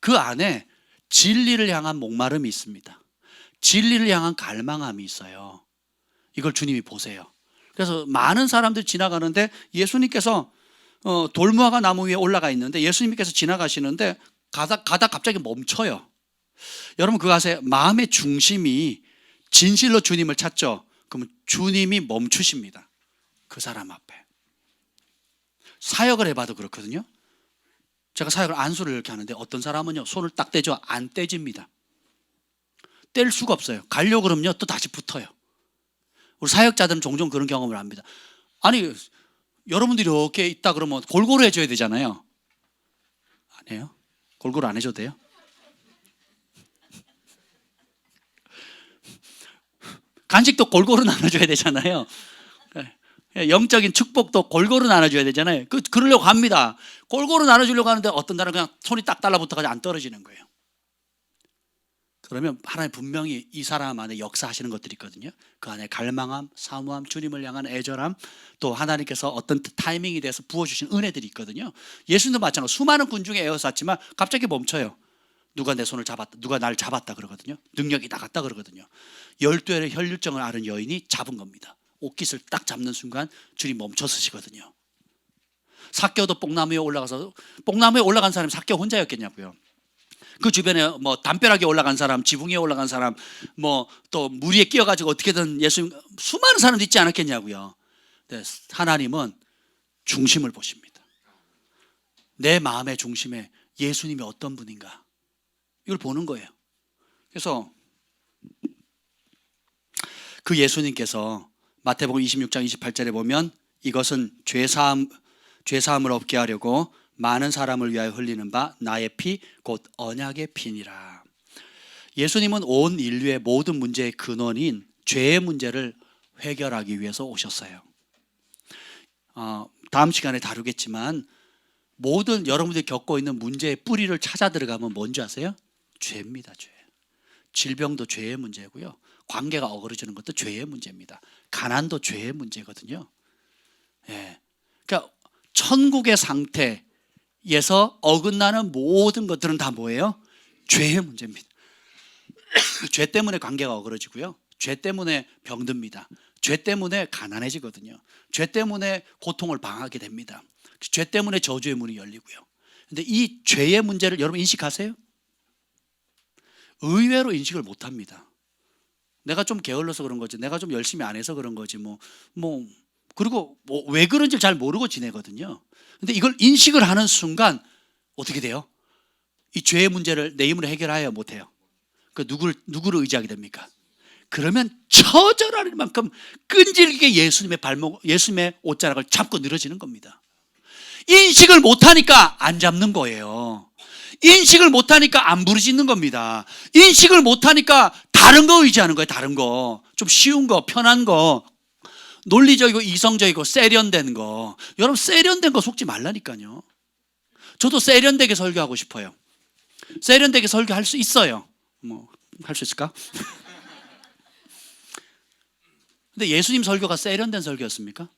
그 안에 진리를 향한 목마름이 있습니다. 진리를 향한 갈망함이 있어요. 이걸 주님이 보세요. 그래서 많은 사람들이 지나가는데 예수님께서 돌무화과 나무 위에 올라가 있는데 예수님께서 지나가시는데 가다 갑자기 멈춰요. 여러분 그거 아세요? 마음의 중심이 진실로 주님을 찾죠. 그러면 주님이 멈추십니다. 그 사람 앞에. 사역을 해봐도 그렇거든요. 제가 사역을 안수를 이렇게 하는데 어떤 사람은요 손을 딱 떼죠. 안 떼집니다. 뗄 수가 없어요. 가려고 그러면요 또 다시 붙어요. 우리 사역자들은 종종 그런 경험을 합니다. 아니 여러분들이 이렇게 있다 그러면 골고루 해줘야 되잖아요. 아니에요? 골고루 안 해줘도 돼요? 간식도 골고루 나눠줘야 되잖아요. 영적인 축복도 골고루 나눠줘야 되잖아요. 그러려고 합니다. 골고루 나눠주려고 하는데 어떤 날은 그냥 손이 딱 달라붙어가지고 안 떨어지는 거예요. 그러면 하나님 분명히 이 사람 안에 역사하시는 것들이 있거든요. 그 안에 갈망함, 사모함, 주님을 향한 애절함, 또 하나님께서 어떤 타이밍에 대해서 부어주신 은혜들이 있거든요. 예수님도 마찬가지로 수많은 군중에 에워쌌지만 갑자기 멈춰요. 누가 내 손을 잡았다, 누가 날 잡았다 그러거든요. 능력이 나갔다 그러거든요. 12알의 혈류증을 앓은 여인이 잡은 겁니다. 옷깃을 딱 잡는 순간 주님 멈춰서시거든요. 삭개오도 뽕나무에 올라가서 뽕나무에 올라간 사람이 삭개오 혼자였겠냐고요. 그 주변에 뭐 담벼락에 올라간 사람, 지붕 위에 올라간 사람, 뭐 또 물 위에 끼어가지고 어떻게든 예수님 수많은 사람도 있지 않았겠냐고요. 네, 하나님은 중심을 보십니다. 내 마음의 중심에 예수님이 어떤 분인가 이걸 보는 거예요. 그래서 그 예수님께서 마태복음 26장 28절에 보면 이것은 죄사함을 얻게 하려고 많은 사람을 위하여 흘리는 바 나의 피 곧 언약의 피니라. 예수님은 온 인류의 모든 문제의 근원인 죄의 문제를 해결하기 위해서 오셨어요. 다음 시간에 다루겠지만 모든 여러분들이 겪고 있는 문제의 뿌리를 찾아 들어가면 뭔지 아세요? 죄입니다. 죄. 질병도 죄의 문제고요. 관계가 어그러지는 것도 죄의 문제입니다. 가난도 죄의 문제거든요. 예. 그러니까 천국의 상태에서 어긋나는 모든 것들은 다 뭐예요? 죄의 문제입니다. 죄 때문에 관계가 어그러지고요. 죄 때문에 병듭니다. 죄 때문에 가난해지거든요. 죄 때문에 고통을 당하게 됩니다. 죄 때문에 저주의 문이 열리고요. 근데 이 죄의 문제를 여러분 인식하세요? 의외로 인식을 못합니다. 내가 좀 게을러서 그런 거지, 내가 좀 열심히 안 해서 그런 거지, 그리고 왜 그런지 잘 모르고 지내거든요. 근데 이걸 인식을 하는 순간 어떻게 돼요? 이 죄의 문제를 내 힘으로 해결하여 못해요. 그 누구를 의지하게 됩니까? 그러면 처절할 만큼 끈질기게 예수님의 옷자락을 잡고 늘어지는 겁니다. 인식을 못하니까 안 잡는 거예요. 인식을 못하니까 안 부르짖는 겁니다. 인식을 못하니까 다른 거 의지하는 거예요. 다른 거, 좀 쉬운 거, 편한 거, 논리적이고 이성적이고 세련된 거. 여러분, 세련된 거 속지 말라니까요. 저도 세련되게 설교하고 싶어요. 세련되게 설교할 수 있어요. 할 수 있을까? 근데 예수님 설교가 세련된 설교였습니까?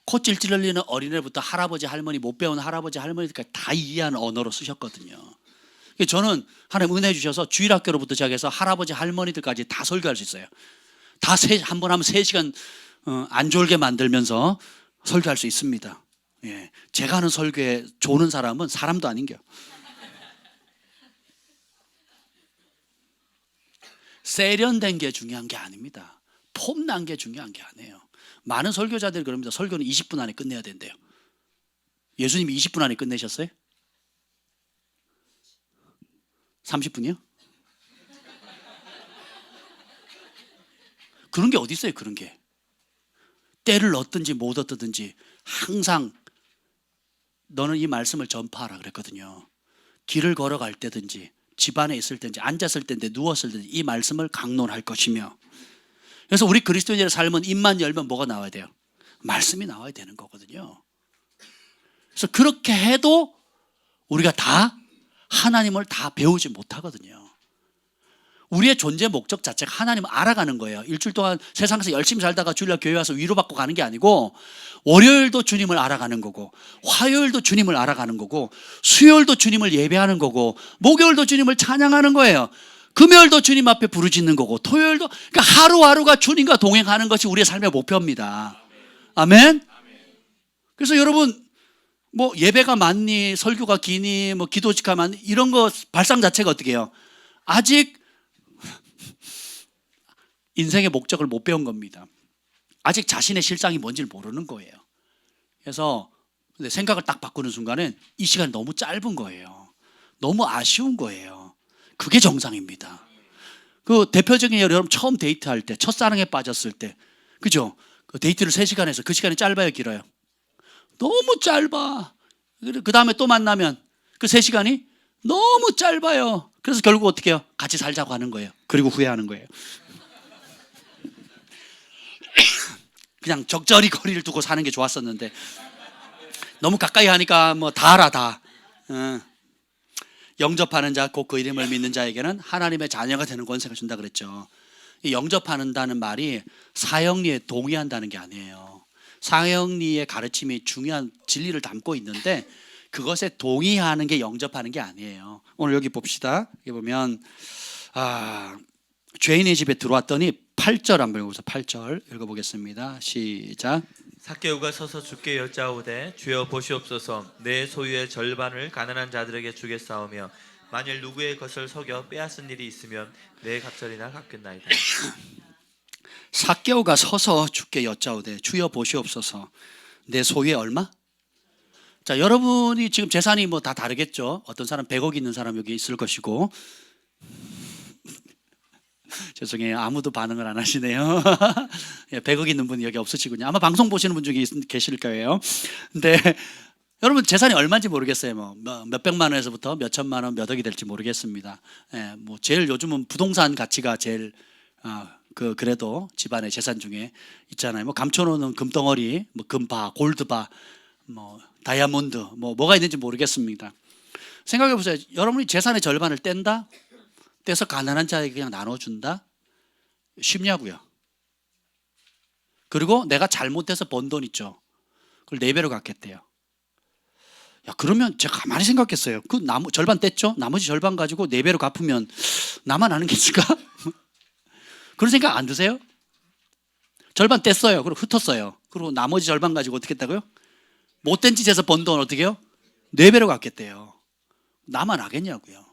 코 찔찔 흘리는 어린애부터 할아버지 할머니, 못 배운 할아버지 할머니까지 다 이해하는 언어로 쓰셨거든요. 저는 하나님 은혜 주셔서 주일학교로부터 시작해서 할아버지 할머니들까지 다 설교할 수 있어요. 다 한 번 하면 3시간 안 졸게 만들면서 설교할 수 있습니다. 예, 제가 하는 설교에 조는 사람은 사람도 아닌겨. 세련된 게 중요한 게 아닙니다. 폼난 게 중요한 게 아니에요. 많은 설교자들이 그럽니다. 설교는 20분 안에 끝내야 된대요. 예수님이 20분 안에 끝내셨어요? 30분이요? 그런 게 어디 있어요? 그런 게. 때를 얻든지 못 얻든지 항상 너는 이 말씀을 전파하라 그랬거든요. 길을 걸어갈 때든지 집안에 있을 때든지 앉았을 때든지 누웠을 때든지 이 말씀을 강론할 것이며, 그래서 우리 그리스도인의 삶은 입만 열면 뭐가 나와야 돼요? 말씀이 나와야 되는 거거든요. 그래서 그렇게 해도 우리가 다 하나님을 다 배우지 못하거든요. 우리의 존재 목적 자체가 하나님을 알아가는 거예요. 일주일 동안 세상에서 열심히 살다가 주일날 교회 와서 위로받고 가는 게 아니고, 월요일도 주님을 알아가는 거고, 화요일도 주님을 알아가는 거고, 수요일도 주님을 예배하는 거고, 목요일도 주님을 찬양하는 거예요. 금요일도 주님 앞에 부르짖는 거고, 토요일도, 그러니까 하루하루가 주님과 동행하는 것이 우리의 삶의 목표입니다. 아멘? 그래서 여러분, 예배가 많니, 설교가 기니, 기도직가 많니, 이런 거 발상 자체가 어떻게 해요? 아직 인생의 목적을 못 배운 겁니다. 아직 자신의 실상이 뭔지를 모르는 거예요. 그래서 생각을 딱 바꾸는 순간엔 이 시간이 너무 짧은 거예요. 너무 아쉬운 거예요. 그게 정상입니다. 그 대표적인 예로 여러분 처음 데이트할 때, 첫사랑에 빠졌을 때, 그죠? 그 데이트를 3시간 해서 그 시간이 짧아요, 길어요? 너무 짧아. 그 다음에 또 만나면 그 3시간이 너무 짧아요. 그래서 결국 어떻게 해요? 같이 살자고 하는 거예요. 그리고 후회하는 거예요. 그냥 적절히 거리를 두고 사는 게 좋았었는데 너무 가까이 하니까 다 알아 다. 영접하는 자 곧 그 이름을 믿는 자에게는 하나님의 자녀가 되는 권세를 준다 그랬죠. 이 영접한다는 말이 사형리에 동의한다는 게 아니에요. 사형리의 가르침이 중요한 진리를 담고 있는데 그것에 동의하는 게 영접하는 게 아니에요. 오늘 여기 봅시다. 여기 보면 죄인의 집에 들어왔더니 8절 한번 읽어보세요. 8절 읽어보겠습니다. 시작. 삭개오가 서서 주께 여짜오되 주여 보시옵소서, 내 소유의 절반을 가난한 자들에게 주겠사오며 만일 누구의 것을 속여 빼앗은 일이 있으면 내 갑절이나 갚겠나이다. 삭개오가 서서 주께 여짜오되 주여 보시옵소서, 내 소유의 얼마? 자, 여러분이 지금 재산이 다 다르겠죠. 어떤 사람 100억 있는 사람 여기 있을 것이고. 죄송해요. 아무도 반응을 안 하시네요. 100억 있는 분이 여기 없으시군요. 아마 방송 보시는 분 중에 계실 거예요. 근데 여러분 재산이 얼마인지 모르겠어요. 몇백만 원에서부터 몇천만 원, 몇 억이 될지 모르겠습니다. 제일 요즘은 부동산 가치가 제일 그래도 집안의 재산 중에 있잖아요. 감춰놓는 금덩어리, 금바, 골드바, 다이아몬드, 뭐가 있는지 모르겠습니다. 생각해 보세요. 여러분이 재산의 절반을 뗀다? 떼서 가난한 자에게 그냥 나눠준다? 쉽냐고요. 그리고 내가 잘못해서 번 돈 있죠. 그걸 4배로 갚겠대요. 야, 그러면 제가 가만히 생각했어요. 그 절반 뗐죠? 나머지 절반 가지고 4배로 갚으면 나만 아는 게 있을까? 그런 생각 안 드세요? 절반 뗐어요. 그리고 흩었어요. 그리고 나머지 절반 가지고 어떻게 했다고요? 못된 짓에서 번 돈 어떻게 해요? 4배로 갚겠대요. 나만 아겠냐고요.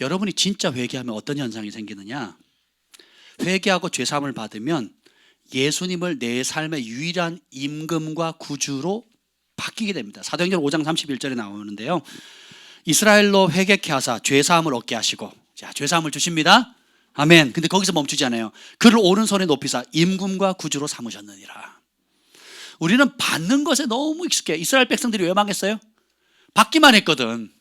여러분이 진짜 회개하면 어떤 현상이 생기느냐? 회개하고 죄사함을 받으면 예수님을 내 삶의 유일한 임금과 구주로 바뀌게 됩니다. 사도행전 5장 31절에 나오는데요, 이스라엘로 회개케 하사 죄사함을 얻게 하시고, 자, 죄사함을 주십니다. 아멘. 근데 거기서 멈추지 않아요. 그를 오른손에 높이사 임금과 구주로 삼으셨느니라. 우리는 받는 것에 너무 익숙해. 이스라엘 백성들이 왜 망했어요? 받기만 했거든.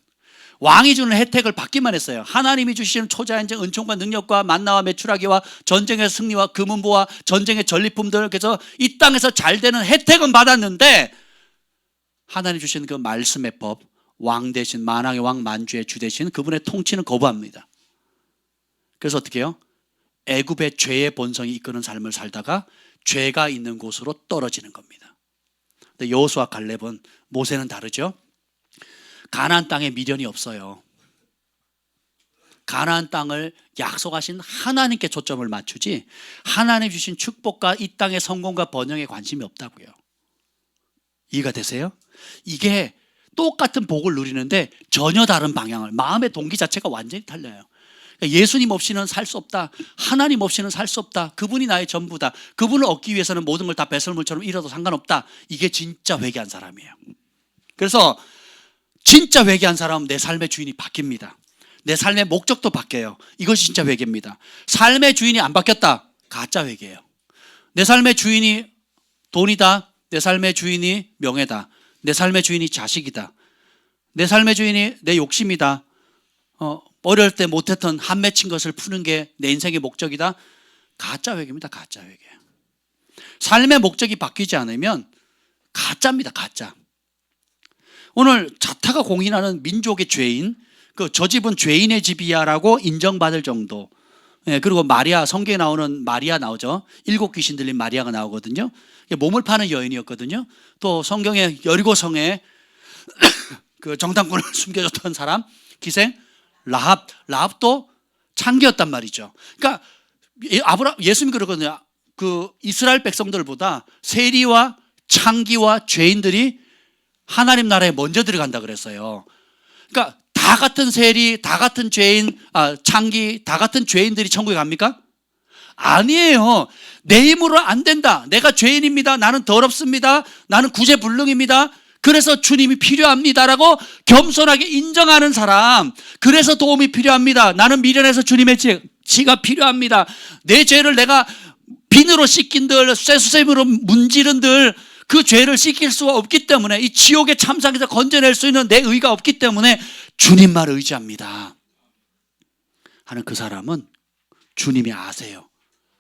왕이 주는 혜택을 받기만 했어요. 하나님이 주시는 초자연적 은총과 능력과 만나와 메추라기와 전쟁의 승리와 금은보와 전쟁의 전리품들, 그래서 이 땅에서 잘 되는 혜택은 받았는데 하나님 주신 그 말씀의 법, 왕 대신, 만왕의 왕 만주의 주 대신 그분의 통치는 거부합니다. 그래서 어떻게 해요? 애굽의 죄의 본성이 이끄는 삶을 살다가 죄가 있는 곳으로 떨어지는 겁니다. 근데 여호수아 갈렙은, 모세는 다르죠. 가나안 땅에 미련이 없어요. 가나안 땅을 약속하신 하나님께 초점을 맞추지 하나님 주신 축복과 이 땅의 성공과 번영에 관심이 없다고요. 이해가 되세요? 이게 똑같은 복을 누리는데 전혀 다른 방향을, 마음의 동기 자체가 완전히 달라요. 예수님 없이는 살 수 없다. 하나님 없이는 살 수 없다. 그분이 나의 전부다. 그분을 얻기 위해서는 모든 걸 다 배설물처럼 잃어도 상관없다. 이게 진짜 회개한 사람이에요. 그래서 진짜 회개한 사람은 내 삶의 주인이 바뀝니다. 내 삶의 목적도 바뀌어요. 이것이 진짜 회개입니다. 삶의 주인이 안 바뀌었다. 가짜 회개예요. 내 삶의 주인이 돈이다. 내 삶의 주인이 명예다. 내 삶의 주인이 자식이다. 내 삶의 주인이 내 욕심이다. 어릴 때 못했던 한 맺힌 것을 푸는 게 내 인생의 목적이다. 가짜 회개입니다. 가짜 회개. 삶의 목적이 바뀌지 않으면 가짜입니다. 가짜. 오늘 자타가 공인하는 민족의 죄인, 저 집은 죄인의 집이야라고 인정받을 정도. 그리고 마리아, 성경에 나오는 마리아 나오죠. 7 귀신 들린 마리아가 나오거든요. 몸을 파는 여인이었거든요. 또 성경에 여리고성에 그 정탐꾼을 숨겨줬던 사람, 기생 라합도 창기였단 말이죠. 그러니까 예수님이 그러거든요. 그 이스라엘 백성들보다 세리와 창기와 죄인들이 하나님 나라에 먼저 들어간다 그랬어요. 그러니까 다 같은 세리, 다 같은 죄인, 창기, 다 같은 죄인들이 천국에 갑니까? 아니에요. 내 힘으로 안 된다. 내가 죄인입니다. 나는 더럽습니다. 나는 구제불능입니다. 그래서 주님이 필요합니다라고 겸손하게 인정하는 사람, 그래서 도움이 필요합니다. 나는 미련해서 주님의 지가 필요합니다. 내 죄를 내가 비누로 씻긴들, 쇠수세미로 문지른들 그 죄를 씻길 수가 없기 때문에, 이 지옥의 참상에서 건져낼 수 있는 내 의가 없기 때문에 주님만 의지합니다 하는 그 사람은 주님이 아세요.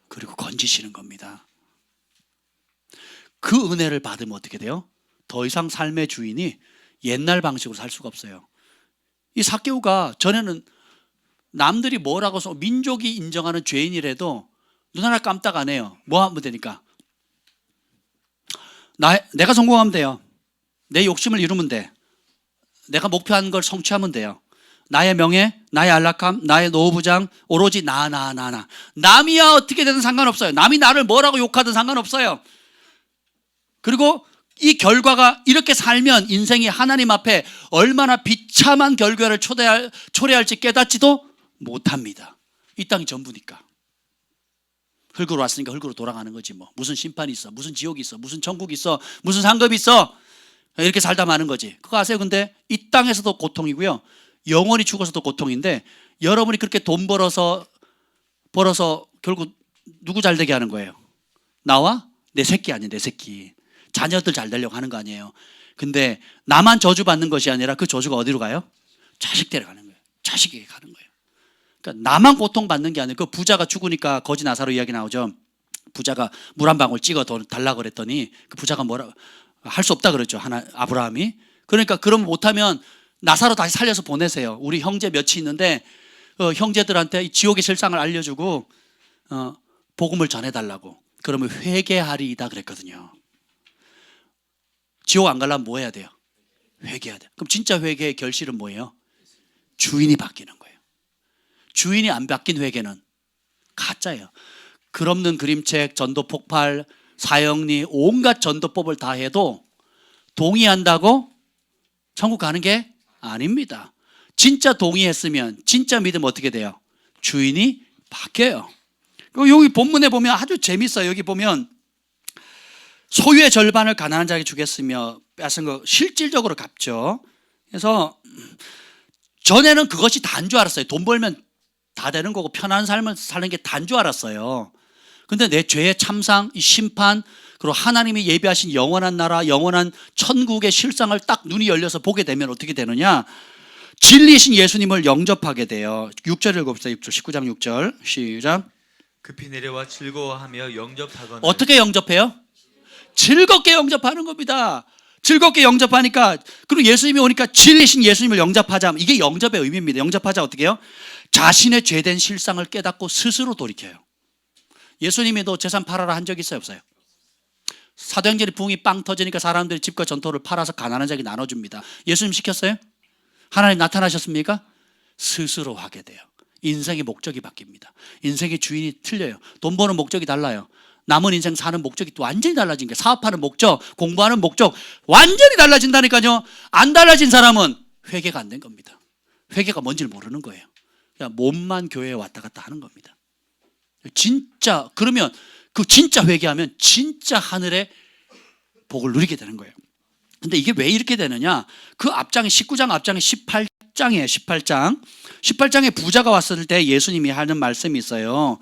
그리고 건지시는 겁니다. 그 은혜를 받으면 어떻게 돼요? 더 이상 삶의 주인이 옛날 방식으로 살 수가 없어요. 이 삭개오가 전에는 남들이 뭐라고 해서 민족이 인정하는 죄인이라도 눈 하나 깜딱 안 해요. 뭐 하면 되니까? 내가 성공하면 돼요. 내 욕심을 이루면 돼. 내가 목표한 걸 성취하면 돼요. 나의 명예, 나의 안락함, 나의 노후부장, 오로지 나. 남이야 어떻게 되든 상관없어요. 남이 나를 뭐라고 욕하든 상관없어요. 그리고 이 결과가 이렇게 살면 인생이 하나님 앞에 얼마나 비참한 결과를 초래할지 깨닫지도 못합니다. 이 땅이 전부니까. 흙으로 왔으니까 흙으로 돌아가는 거지 뭐. 무슨 심판이 있어, 무슨 지옥이 있어, 무슨 천국이 있어, 무슨 상급이 있어, 이렇게 살다 마는 거지. 그거 아세요? 근데 이 땅에서도 고통이고요, 영원히 죽어서도 고통인데, 여러분이 그렇게 돈 벌어서 결국 누구 잘 되게 하는 거예요? 나와? 내 새끼 아니에요. 내 새끼. 자녀들 잘 되려고 하는 거 아니에요. 근데 나만 저주받는 것이 아니라 그 저주가 어디로 가요? 자식들에 가는 거예요. 자식에게 가는 거예요. 그러니까 나만 고통받는 게 아니고, 그 부자가 죽으니까 거지 나사로 이야기 나오죠. 부자가 물 한 방울 찍어 달라고 그랬더니 그 부자가 뭐라 할 수 없다 그랬죠. 아브라함이. 그러니까 그럼 못하면 나사로 다시 살려서 보내세요. 우리 형제 몇이 있는데 형제들한테 이 지옥의 실상을 알려주고 복음을 전해달라고. 그러면 회개하리이다 그랬거든요. 지옥 안 가려면 뭐 해야 돼요? 회개해야 돼요. 그럼 진짜 회개의 결실은 뭐예요? 주인이 바뀌는 거예요. 주인이 안 바뀐 회개는 가짜예요. 글 없는 그림책, 전도 폭발, 사형리, 온갖 전도법을 다 해도 동의한다고 천국 가는 게 아닙니다. 진짜 동의했으면 진짜 믿으면 어떻게 돼요? 주인이 바뀌어요. 그리고 여기 본문에 보면 아주 재밌어요. 여기 보면 소유의 절반을 가난한 자에게 주겠으며 뺏은 거 실질적으로 갚죠. 그래서 전에는 그것이 다인 줄 알았어요. 돈 벌면 다 되는 거고 편한 삶을 사는 게 다인 줄 알았어요. 근데 내 죄의 참상, 이 심판, 그리고 하나님이 예비하신 영원한 나라, 영원한 천국의 실상을 딱 눈이 열려서 보게 되면 어떻게 되느냐? 진리이신 예수님을 영접하게 돼요. 6절 읽어봅시다. 6절, 19장 6절 시작. 급히 내려와 즐거워하며 영접하거늘. 어떻게 영접해요? 즐겁게 영접하는 겁니다. 즐겁게 영접하니까, 그리고 예수님이 오니까 진리신 예수님을 영접하자. 이게 영접의 의미입니다. 영접하자 어떻게 해요? 자신의 죄된 실상을 깨닫고 스스로 돌이켜요. 예수님이 너 재산 팔아라 한 적 있어요, 없어요? 사도행전에 부흥이 빵 터지니까 사람들이 집과 전토를 팔아서 가난한 자에게 나눠줍니다. 예수님 시켰어요? 하나님 나타나셨습니까? 스스로 하게 돼요. 인생의 목적이 바뀝니다. 인생의 주인이 틀려요. 돈 버는 목적이 달라요. 남은 인생 사는 목적이 또 완전히 달라진 게, 사업하는 목적, 공부하는 목적 완전히 달라진다니까요. 안 달라진 사람은 회개가 안 된 겁니다. 회개가 뭔지를 모르는 거예요. 그냥 몸만 교회에 왔다 갔다 하는 겁니다. 진짜 그러면 그 진짜 회개하면 진짜 하늘의 복을 누리게 되는 거예요. 근데 이게 왜 이렇게 되느냐? 그 앞장에 19장 앞장에 18장이에요. 18장에 부자가 왔을 때 예수님이 하는 말씀이 있어요.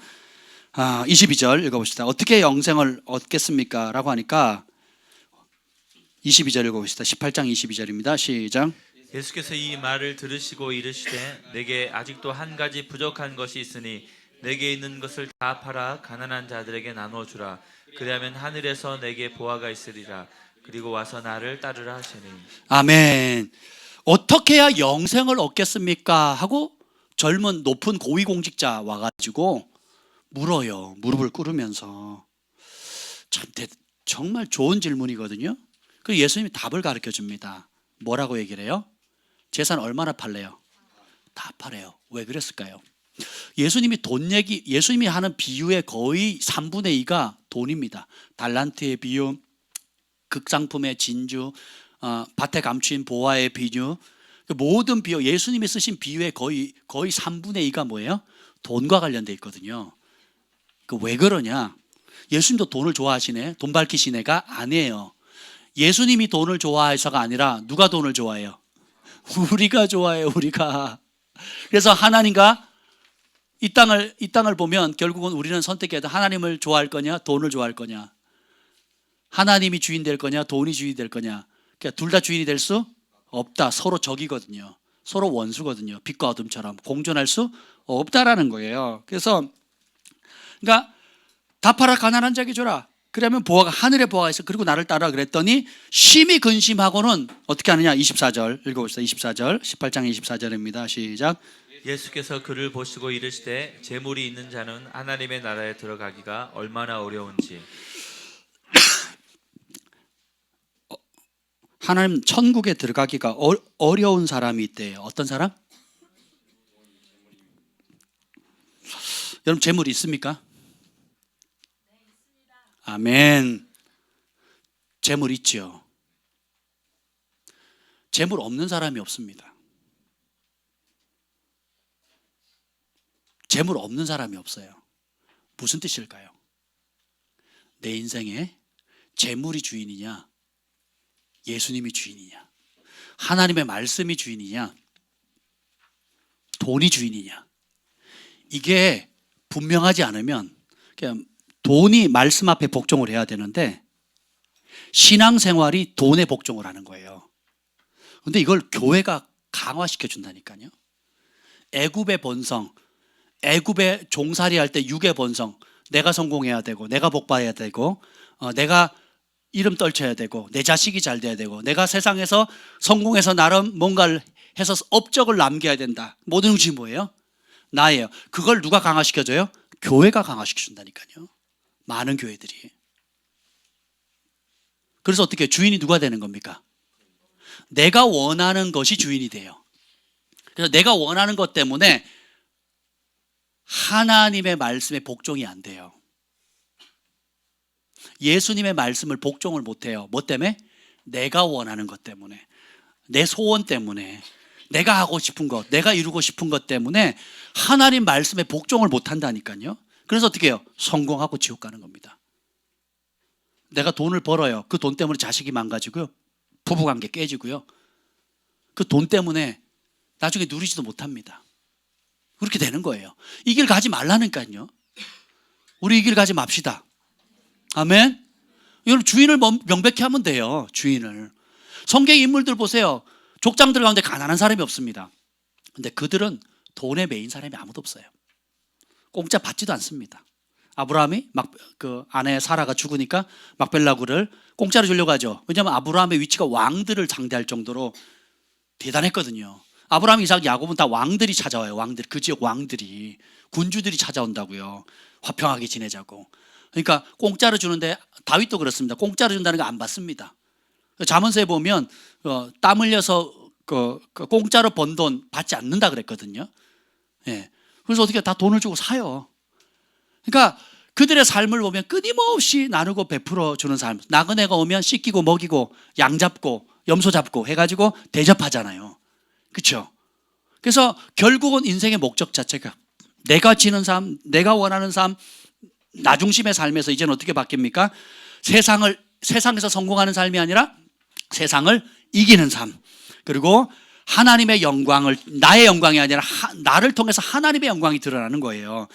22절 읽어봅시다. 어떻게 영생을 얻겠습니까? 라고 하니까 22절 읽어봅시다. 18장 22절입니다. 시작. 예수께서 이 말을 들으시고 이르시되 내게 아직도 한 가지 부족한 것이 있으니 내게 있는 것을 다 팔아 가난한 자들에게 나눠주라. 그리하면 하늘에서 내게 보화가 있으리라. 그리고 와서 나를 따르라 하시니. 아멘. 어떻게 해야 영생을 얻겠습니까? 하고 젊은 높은 고위공직자 와가지고 물어요. 무릎을 꿇으면서. 정말 좋은 질문이거든요. 그리고 예수님이 답을 가르쳐 줍니다. 뭐라고 얘기를 해요? 재산 얼마나 팔래요? 다 팔아요. 왜 그랬을까요? 예수님이 예수님이 하는 비유의 거의 3분의 2가 돈입니다. 달란트의 비유, 극상품의 진주, 밭에 감추인 보화의 비유, 모든 비유, 예수님이 쓰신 비유의 거의 3분의 2가 뭐예요? 돈과 관련되어 있거든요. 왜 그러냐? 예수님도 돈을 좋아하시네. 돈 밝히시네가 아니에요. 예수님이 돈을 좋아해서가 아니라 누가 돈을 좋아해요? 우리가 좋아해요. 우리가. 그래서 하나님과 이 땅을 보면 결국은 우리는 선택해야 돼. 하나님을 좋아할 거냐, 돈을 좋아할 거냐. 하나님이 주인 될 거냐, 돈이 주인이 될 거냐. 그러니까 둘 다 주인이 될 수 없다. 서로 적이거든요. 서로 원수거든요. 빛과 어둠처럼 공존할 수 없다라는 거예요. 그래서 그러니까 다 팔아 가난한 자에게 줘라. 그러면 보화가, 하늘의 보화가 있어. 그리고 나를 따라 그랬더니 심히 근심하고는 어떻게 하느냐. 24절 읽어봅시다. 24절 18장 24절입니다. 시작. 예수께서 그를 보시고 이르시되 재물이 있는 자는 하나님의 나라에 들어가기가 얼마나 어려운지. 하나님 천국에 들어가기가 어려운 사람이 있대요. 어떤 사람? 여러분 재물 있습니까? 아멘. 재물 있죠. 재물 없는 사람이 없습니다. 재물 없는 사람이 없어요. 무슨 뜻일까요? 내 인생에 재물이 주인이냐, 예수님이 주인이냐, 하나님의 말씀이 주인이냐, 돈이 주인이냐, 이게 분명하지 않으면 그냥 돈이 말씀 앞에 복종을 해야 되는데 신앙생활이 돈에 복종을 하는 거예요. 그런데 이걸 교회가 강화시켜 준다니까요. 애굽의 본성, 애굽의 종살이 할 때 육의 본성, 내가 성공해야 되고, 내가 복받아야 되고, 내가 이름 떨쳐야 되고, 내 자식이 잘 돼야 되고, 내가 세상에서 성공해서 나름 뭔가를 해서 업적을 남겨야 된다. 모든 것이 뭐예요? 나예요. 그걸 누가 강화시켜줘요? 교회가 강화시켜준다니까요. 많은 교회들이. 그래서 어떻게 주인이 누가 되는 겁니까? 내가 원하는 것이 주인이 돼요. 그래서 내가 원하는 것 때문에 하나님의 말씀에 복종이 안 돼요. 예수님의 말씀을 복종을 못 해요. 뭐 때문에? 내가 원하는 것 때문에, 내 소원 때문에, 내가 하고 싶은 것, 내가 이루고 싶은 것 때문에 하나님 말씀에 복종을 못 한다니까요. 그래서 어떻게 해요? 성공하고 지옥 가는 겁니다. 내가 돈을 벌어요. 그 돈 때문에 자식이 망가지고요. 부부관계 깨지고요. 그 돈 때문에 나중에 누리지도 못합니다. 그렇게 되는 거예요. 이 길 가지 말라니까요. 우리 이 길 가지 맙시다. 아멘. 여러분 주인을 명백히 하면 돼요. 주인을. 성경의 인물들 보세요. 족장들 가운데 가난한 사람이 없습니다. 근데 그들은 돈에 매인 사람이 아무도 없어요. 공짜 받지도 않습니다. 아브라함이 그 아내 사라가 죽으니까 막벨라구를 공짜로 주려고 하죠. 왜냐하면 아브라함의 위치가 왕들을 상대할 정도로 대단했거든요. 아브라함, 이삭, 야곱은 다 왕들이 찾아와요. 왕들, 그 지역 왕들이, 군주들이 찾아온다고요. 화평하게 지내자고. 그러니까 공짜로 주는데 다윗도 그렇습니다. 공짜로 준다는 거 안 받습니다. 잠언서에 보면 땀 흘려서 공짜로 번 돈 받지 않는다 그랬거든요. 예. 그래서 어떻게 다 돈을 주고 사요. 그러니까 그들의 삶을 보면 끊임없이 나누고 베풀어 주는 삶. 나그네가 오면 씻기고 먹이고 양 잡고 염소 잡고 해가지고 대접하잖아요. 그렇죠? 그래서 결국은 인생의 목적 자체가 내가 지는 삶, 내가 원하는 삶, 나 중심의 삶에서 이제는 어떻게 바뀝니까? 세상에서 성공하는 삶이 아니라 세상을 이기는 삶. 그리고 하나님의 영광을, 나의 영광이 아니라 나를 통해서 하나님의 영광이 드러나는 거예요.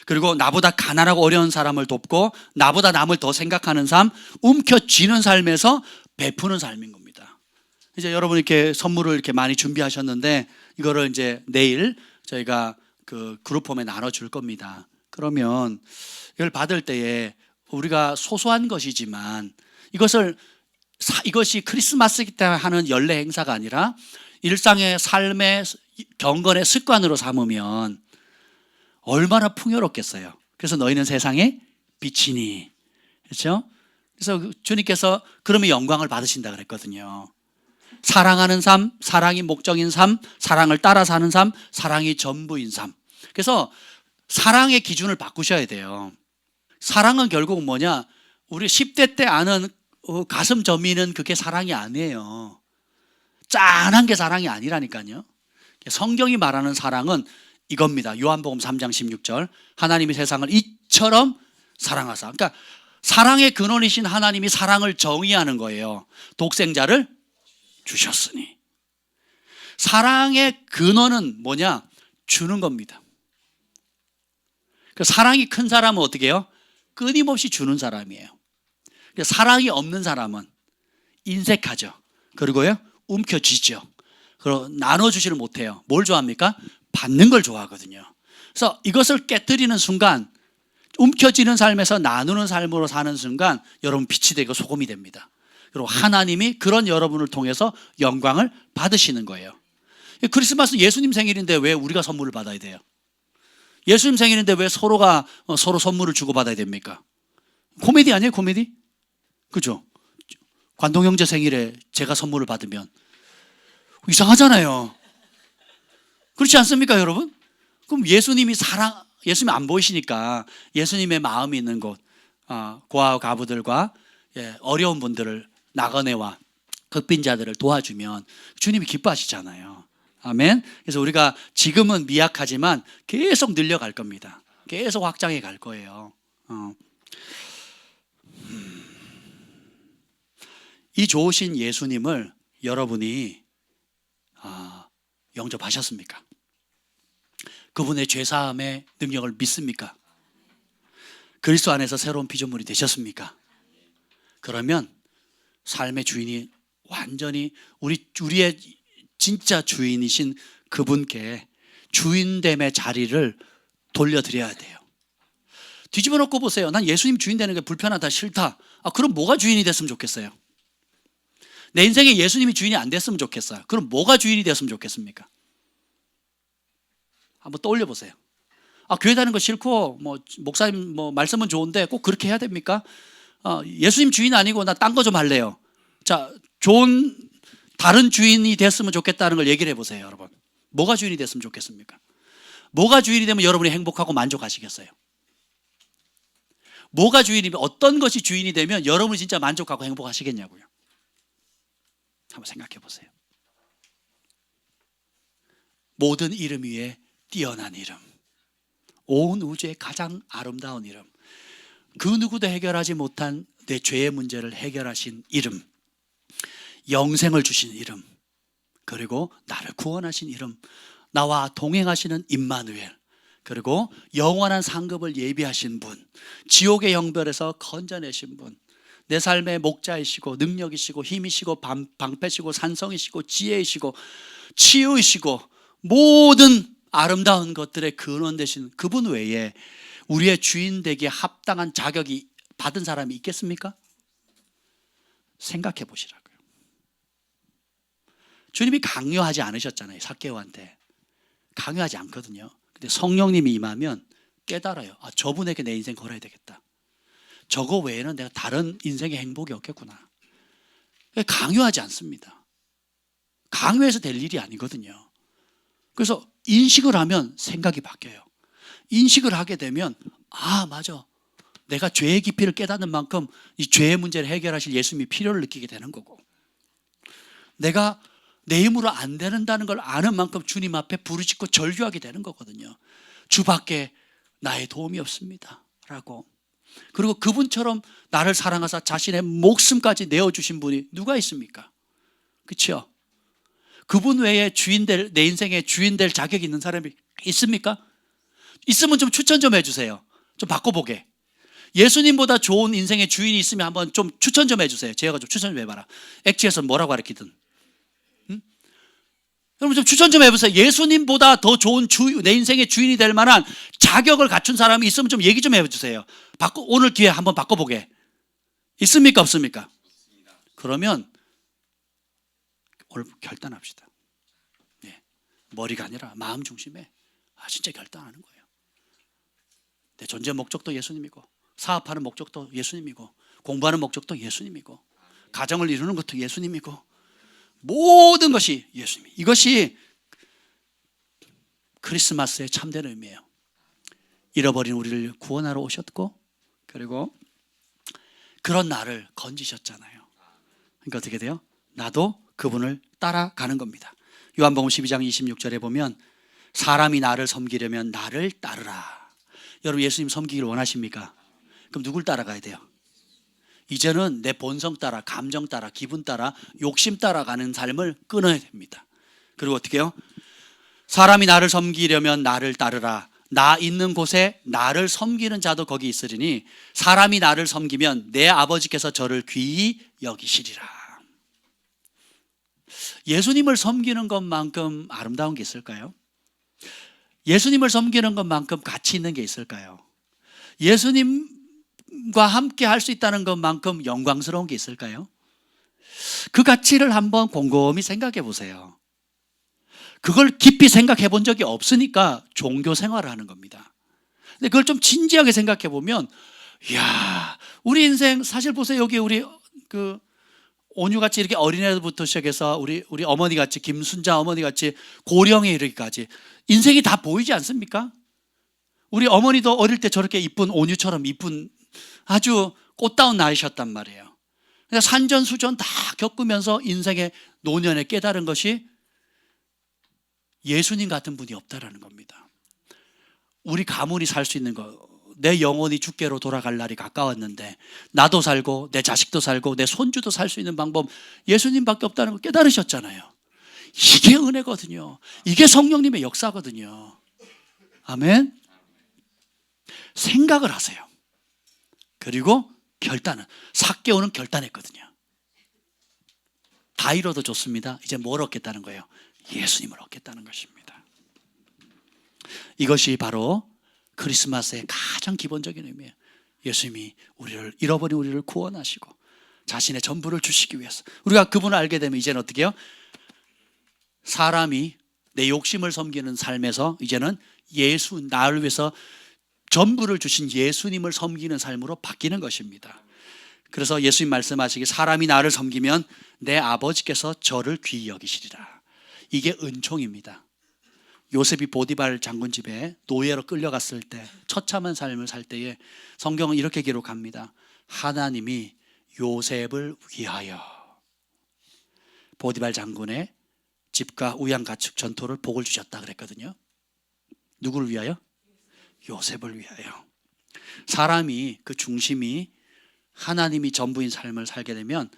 그리고 나보다 가난하고 어려운 사람을 돕고 나보다 남을 더 생각하는 삶, 움켜쥐는 삶에서 베푸는 삶인 겁니다. 이제 여러분 이렇게 선물을 이렇게 많이 준비하셨는데 이거를 이제 내일 저희가 그 그룹홈에 나눠줄 겁니다. 그러면 이걸 받을 때에 우리가 소소한 것이지만 이것이 크리스마스 때 하는 연례 행사가 아니라 일상의 삶의 경건의 습관으로 삼으면 얼마나 풍요롭겠어요. 그래서 너희는 세상의 빛이니. 그렇죠? 그래서 주님께서 그러면 영광을 받으신다 그랬거든요. 사랑하는 삶, 사랑이 목적인 삶, 사랑을 따라 사는 삶, 사랑이 전부인 삶. 그래서 사랑의 기준을 바꾸셔야 돼요. 사랑은 결국 뭐냐? 우리 10대 때 아는 가슴 저미는 그게 사랑이 아니에요. 짠한 게 사랑이 아니라니까요. 성경이 말하는 사랑은 이겁니다. 요한복음 3장 16절. 하나님이 세상을 이처럼 사랑하사. 그러니까 사랑의 근원이신 하나님이 사랑을 정의하는 거예요. 독생자를 주셨으니. 사랑의 근원은 뭐냐? 주는 겁니다. 사랑이 큰 사람은 어떻게 해요? 끊임없이 주는 사람이에요. 사랑이 없는 사람은 인색하죠. 그리고요, 움켜쥐죠. 그리고 나눠주지를 못해요. 뭘 좋아합니까? 받는 걸 좋아하거든요. 그래서 이것을 깨뜨리는 순간, 움켜쥐는 삶에서 나누는 삶으로 사는 순간 여러분 빛이 되고 소금이 됩니다. 그리고 하나님이 그런 여러분을 통해서 영광을 받으시는 거예요. 크리스마스 예수님 생일인데 왜 우리가 선물을 받아야 돼요? 예수님 생일인데 왜 서로가 서로 선물을 주고받아야 됩니까? 코미디 아니에요, 코미디? 그죠? 관동 형제 생일에 제가 선물을 받으면 이상하잖아요. 그렇지 않습니까, 여러분? 그럼 예수님이 안 보이시니까 예수님의 마음이 있는 곳, 고아와 가부들과 어려운 분들을, 나그네와 극빈자들을 도와주면 주님이 기뻐하시잖아요. 아멘. 그래서 우리가 지금은 미약하지만 계속 늘려갈 겁니다. 계속 확장해 갈 거예요. 이 좋으신 예수님을 여러분이 영접하셨습니까? 그분의 죄사함의 능력을 믿습니까? 그리스도 안에서 새로운 피조물이 되셨습니까? 그러면 삶의 주인이 완전히 우리의 진짜 주인이신 그분께 주인됨의 자리를 돌려드려야 돼요. 뒤집어 놓고 보세요. 난 예수님 주인 되는 게 불편하다, 싫다. 그럼 뭐가 주인이 됐으면 좋겠어요? 내 인생에 예수님이 주인이 안 됐으면 좋겠어요. 그럼 뭐가 주인이 됐으면 좋겠습니까? 한번 떠올려 보세요. 교회 다니는 거 싫고 목사님 말씀은 좋은데 꼭 그렇게 해야 됩니까? 예수님 주인 아니고 나 딴 거 좀 할래요. 자, 좋은 다른 주인이 됐으면 좋겠다는 걸 얘기를 해보세요, 여러분. 뭐가 주인이 됐으면 좋겠습니까? 뭐가 주인이 되면 여러분이 행복하고 만족하시겠어요? 뭐가 주인이면, 어떤 것이 주인이 되면 여러분이 진짜 만족하고 행복하시겠냐고요? 한번 생각해 보세요. 모든 이름 위에 뛰어난 이름, 온 우주의 가장 아름다운 이름, 그 누구도 해결하지 못한 내 죄의 문제를 해결하신 이름, 영생을 주신 이름, 그리고 나를 구원하신 이름, 나와 동행하시는 임마누엘, 그리고 영원한 상급을 예비하신 분, 지옥의 영별에서 건져내신 분, 내 삶의 목자이시고 능력이시고 힘이시고 방패시고 산성이시고 지혜이시고 치유이시고 모든 아름다운 것들의 근원 되신 그분 외에 우리의 주인 되기에 합당한 자격이 받은 사람이 있겠습니까? 생각해 보시라고요. 주님이 강요하지 않으셨잖아요. 삭개오한테 강요하지 않거든요. 근데 성령님이 임하면 깨달아요. 아, 저분에게 내 인생 걸어야 되겠다. 저거 외에는 내가 다른 인생의 행복이 없겠구나. 강요하지 않습니다. 강요해서 될 일이 아니거든요. 그래서 인식을 하면 생각이 바뀌어요. 인식을 하게 되면 아, 맞아, 내가 죄의 깊이를 깨닫는 만큼 이 죄의 문제를 해결하실 예수님이 필요를 느끼게 되는 거고, 내가 내 힘으로 안 된다는 걸 아는 만큼 주님 앞에 부르짖고 절규하게 되는 거거든요. 주밖에 나의 도움이 없습니다 라고. 그리고 그분처럼 나를 사랑하사 자신의 목숨까지 내어주신 분이 누가 있습니까? 그렇죠? 그분 외에 내 인생의 주인 될 자격이 있는 사람이 있습니까? 있으면 좀 추천 좀 해주세요. 좀 바꿔보게. 예수님보다 좋은 인생의 주인이 있으면 한번 좀 추천 좀 해주세요. 제가 좀 추천 좀 해봐라. 액지에서 뭐라고 가르치든. 여러분 좀 추천 좀 해보세요. 예수님보다 더 좋은 내 인생의 주인이 될 만한 자격을 갖춘 사람이 있으면 좀 얘기 좀 해주세요. 오늘 기회 한번 바꿔보게. 있습니까? 없습니까? 그러면 오늘 결단합시다. 네. 머리가 아니라 마음 중심에 진짜 결단하는 거예요. 내 존재 목적도 예수님이고, 사업하는 목적도 예수님이고, 공부하는 목적도 예수님이고, 가정을 이루는 것도 예수님이고, 모든 것이 예수님. 이것이 크리스마스의 참된 의미예요. 잃어버린 우리를 구원하러 오셨고, 그리고 그런 나를 건지셨잖아요. 그러니까 어떻게 돼요? 나도 그분을 따라가는 겁니다. 요한복음 12장 26절에 보면 사람이 나를 섬기려면 나를 따르라. 여러분 예수님 섬기기를 원하십니까? 그럼 누굴 따라가야 돼요? 이제는 내 본성 따라, 감정 따라, 기분 따라, 욕심 따라가는 삶을 끊어야 됩니다. 그리고 어떻게 해요? 사람이 나를 섬기려면 나를 따르라. 나 있는 곳에 나를 섬기는 자도 거기 있으리니 사람이 나를 섬기면 내 아버지께서 저를 귀히 여기시리라. 예수님을 섬기는 것만큼 아름다운 게 있을까요? 예수님을 섬기는 것만큼 가치 있는 게 있을까요? 예수님과 함께 할 수 있다는 것만큼 영광스러운 게 있을까요? 그 가치를 한번 곰곰이 생각해 보세요. 그걸 깊이 생각해 본 적이 없으니까 종교 생활을 하는 겁니다. 근데 그걸 좀 진지하게 생각해 보면, 이야, 우리 인생 사실 보세요. 여기 우리 온유같이 이렇게 어린애부터 시작해서 우리 어머니같이, 김순자 어머니같이 고령에 이르기까지 인생이 다 보이지 않습니까? 우리 어머니도 어릴 때 저렇게 이쁜 온유처럼 이쁜 아주 꽃다운 나이셨단 말이에요. 그러니까 산전수전 다 겪으면서 인생의 노년에 깨달은 것이 예수님 같은 분이 없다라는 겁니다. 우리 가문이 살 수 있는 거, 내 영혼이 주께로 돌아갈 날이 가까웠는데 나도 살고 내 자식도 살고 내 손주도 살 수 있는 방법 예수님밖에 없다는 걸 깨달으셨잖아요. 이게 은혜거든요. 이게 성령님의 역사거든요. 아멘. 생각을 하세요. 그리고 결단은, 삭개오는 결단했거든요. 다 잃어도 좋습니다. 이제 뭘 얻겠다는 거예요? 예수님을 얻겠다는 것입니다. 이것이 바로 크리스마스의 가장 기본적인 의미예요. 예수님이 잃어버린 우리를 구원하시고 자신의 전부를 주시기 위해서, 우리가 그분을 알게 되면 이제는 어떻게 해요? 사람이 내 욕심을 섬기는 삶에서 이제는 나를 위해서 전부를 주신 예수님을 섬기는 삶으로 바뀌는 것입니다. 그래서 예수님 말씀하시기, 사람이 나를 섬기면 내 아버지께서 저를 귀히 여기시리라. 이게 은총입니다. 요셉이 보디발 장군 집에 노예로 끌려갔을 때, 처참한 삶을 살 때에 성경은 이렇게 기록합니다. 하나님이 요셉을 위하여 보디발 장군의 집과 우양가축 전토를 복을 주셨다 그랬거든요. 누구를 위하여? 요셉을 위하여. 사람이 그 중심이 하나님이 전부인 삶을 살게 되면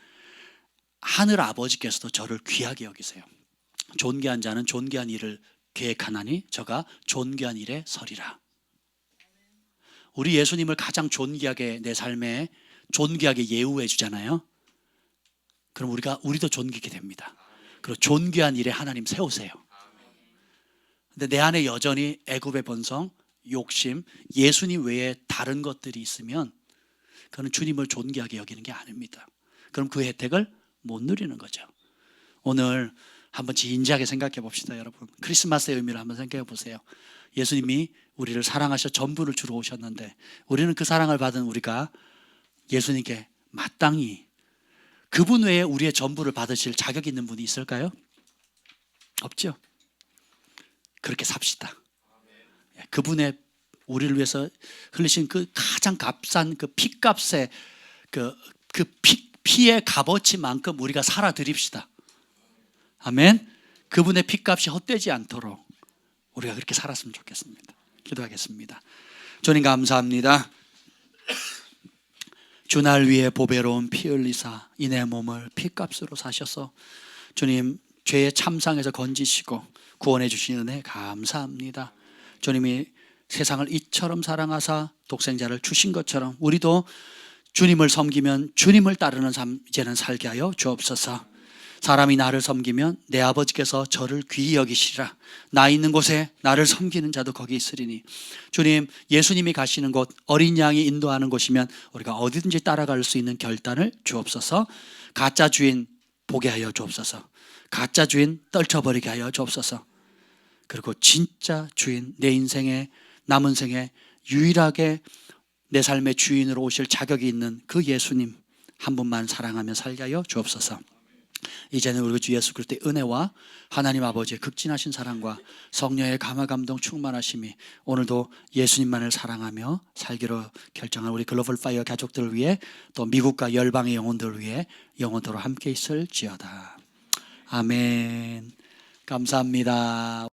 하늘 아버지께서도 저를 귀하게 여기세요. 존귀한 자는 존귀한 일을 계획하나니 저가 존귀한 일에 서리라. 우리 예수님을 가장 존귀하게 내 삶에 존귀하게 예우해 주잖아요. 그럼 우리도 존귀게 됩니다. 그리고 존귀한 일에 하나님 세우세요. 근데 내 안에 여전히 애굽의 본성, 욕심, 예수님 외에 다른 것들이 있으면 그건 주님을 존귀하게 여기는 게 아닙니다. 그럼 그 혜택을 못 누리는 거죠. 오늘 한번 진지하게 생각해 봅시다, 여러분. 크리스마스의 의미를 한번 생각해 보세요. 예수님이 우리를 사랑하셔 전부를 주러 오셨는데 우리는 그 사랑을 받은 우리가 예수님께 마땅히 그분 외에 우리의 전부를 받으실 자격이 있는 분이 있을까요? 없죠. 그렇게 삽시다. 그분의 우리를 위해서 흘리신 그 가장 값싼 그 피값의 그 피의 값어치만큼 우리가 살아 드립시다. 아멘. 그분의 피값이 헛되지 않도록 우리가 그렇게 살았으면 좋겠습니다. 기도하겠습니다. 주님 감사합니다. 주날 위해 보배로운 피 흘리사 이내 몸을 피값으로 사셔서 주님 죄의 참상에서 건지시고 구원해 주신 은혜 감사합니다. 주님이 세상을 이처럼 사랑하사 독생자를 주신 것처럼 우리도 주님을 섬기면 주님을 따르는 삶 이제는 살게 하여 주옵소서. 사람이 나를 섬기면 내 아버지께서 저를 귀히 여기시리라. 나 있는 곳에 나를 섬기는 자도 거기 있으리니. 주님, 예수님이 가시는 곳, 어린 양이 인도하는 곳이면 우리가 어디든지 따라갈 수 있는 결단을 주옵소서. 가짜 주인 보게 하여 주옵소서. 가짜 주인 떨쳐버리게 하여 주옵소서. 그리고 진짜 주인, 내 인생의 남은 생에 유일하게 내 삶의 주인으로 오실 자격이 있는 그 예수님 한 분만 사랑하며 살게 하여 주옵소서. 이제는 우리 주 예수 그리스도의 은혜와 하나님 아버지의 극진하신 사랑과 성령의 감화 감동 충만하심이 오늘도 예수님만을 사랑하며 살기로 결정한 우리 글로벌 파이어 가족들을 위해 또 미국과 열방의 영혼들을 위해 영원토록 함께 있을지어다. 아멘. 감사합니다.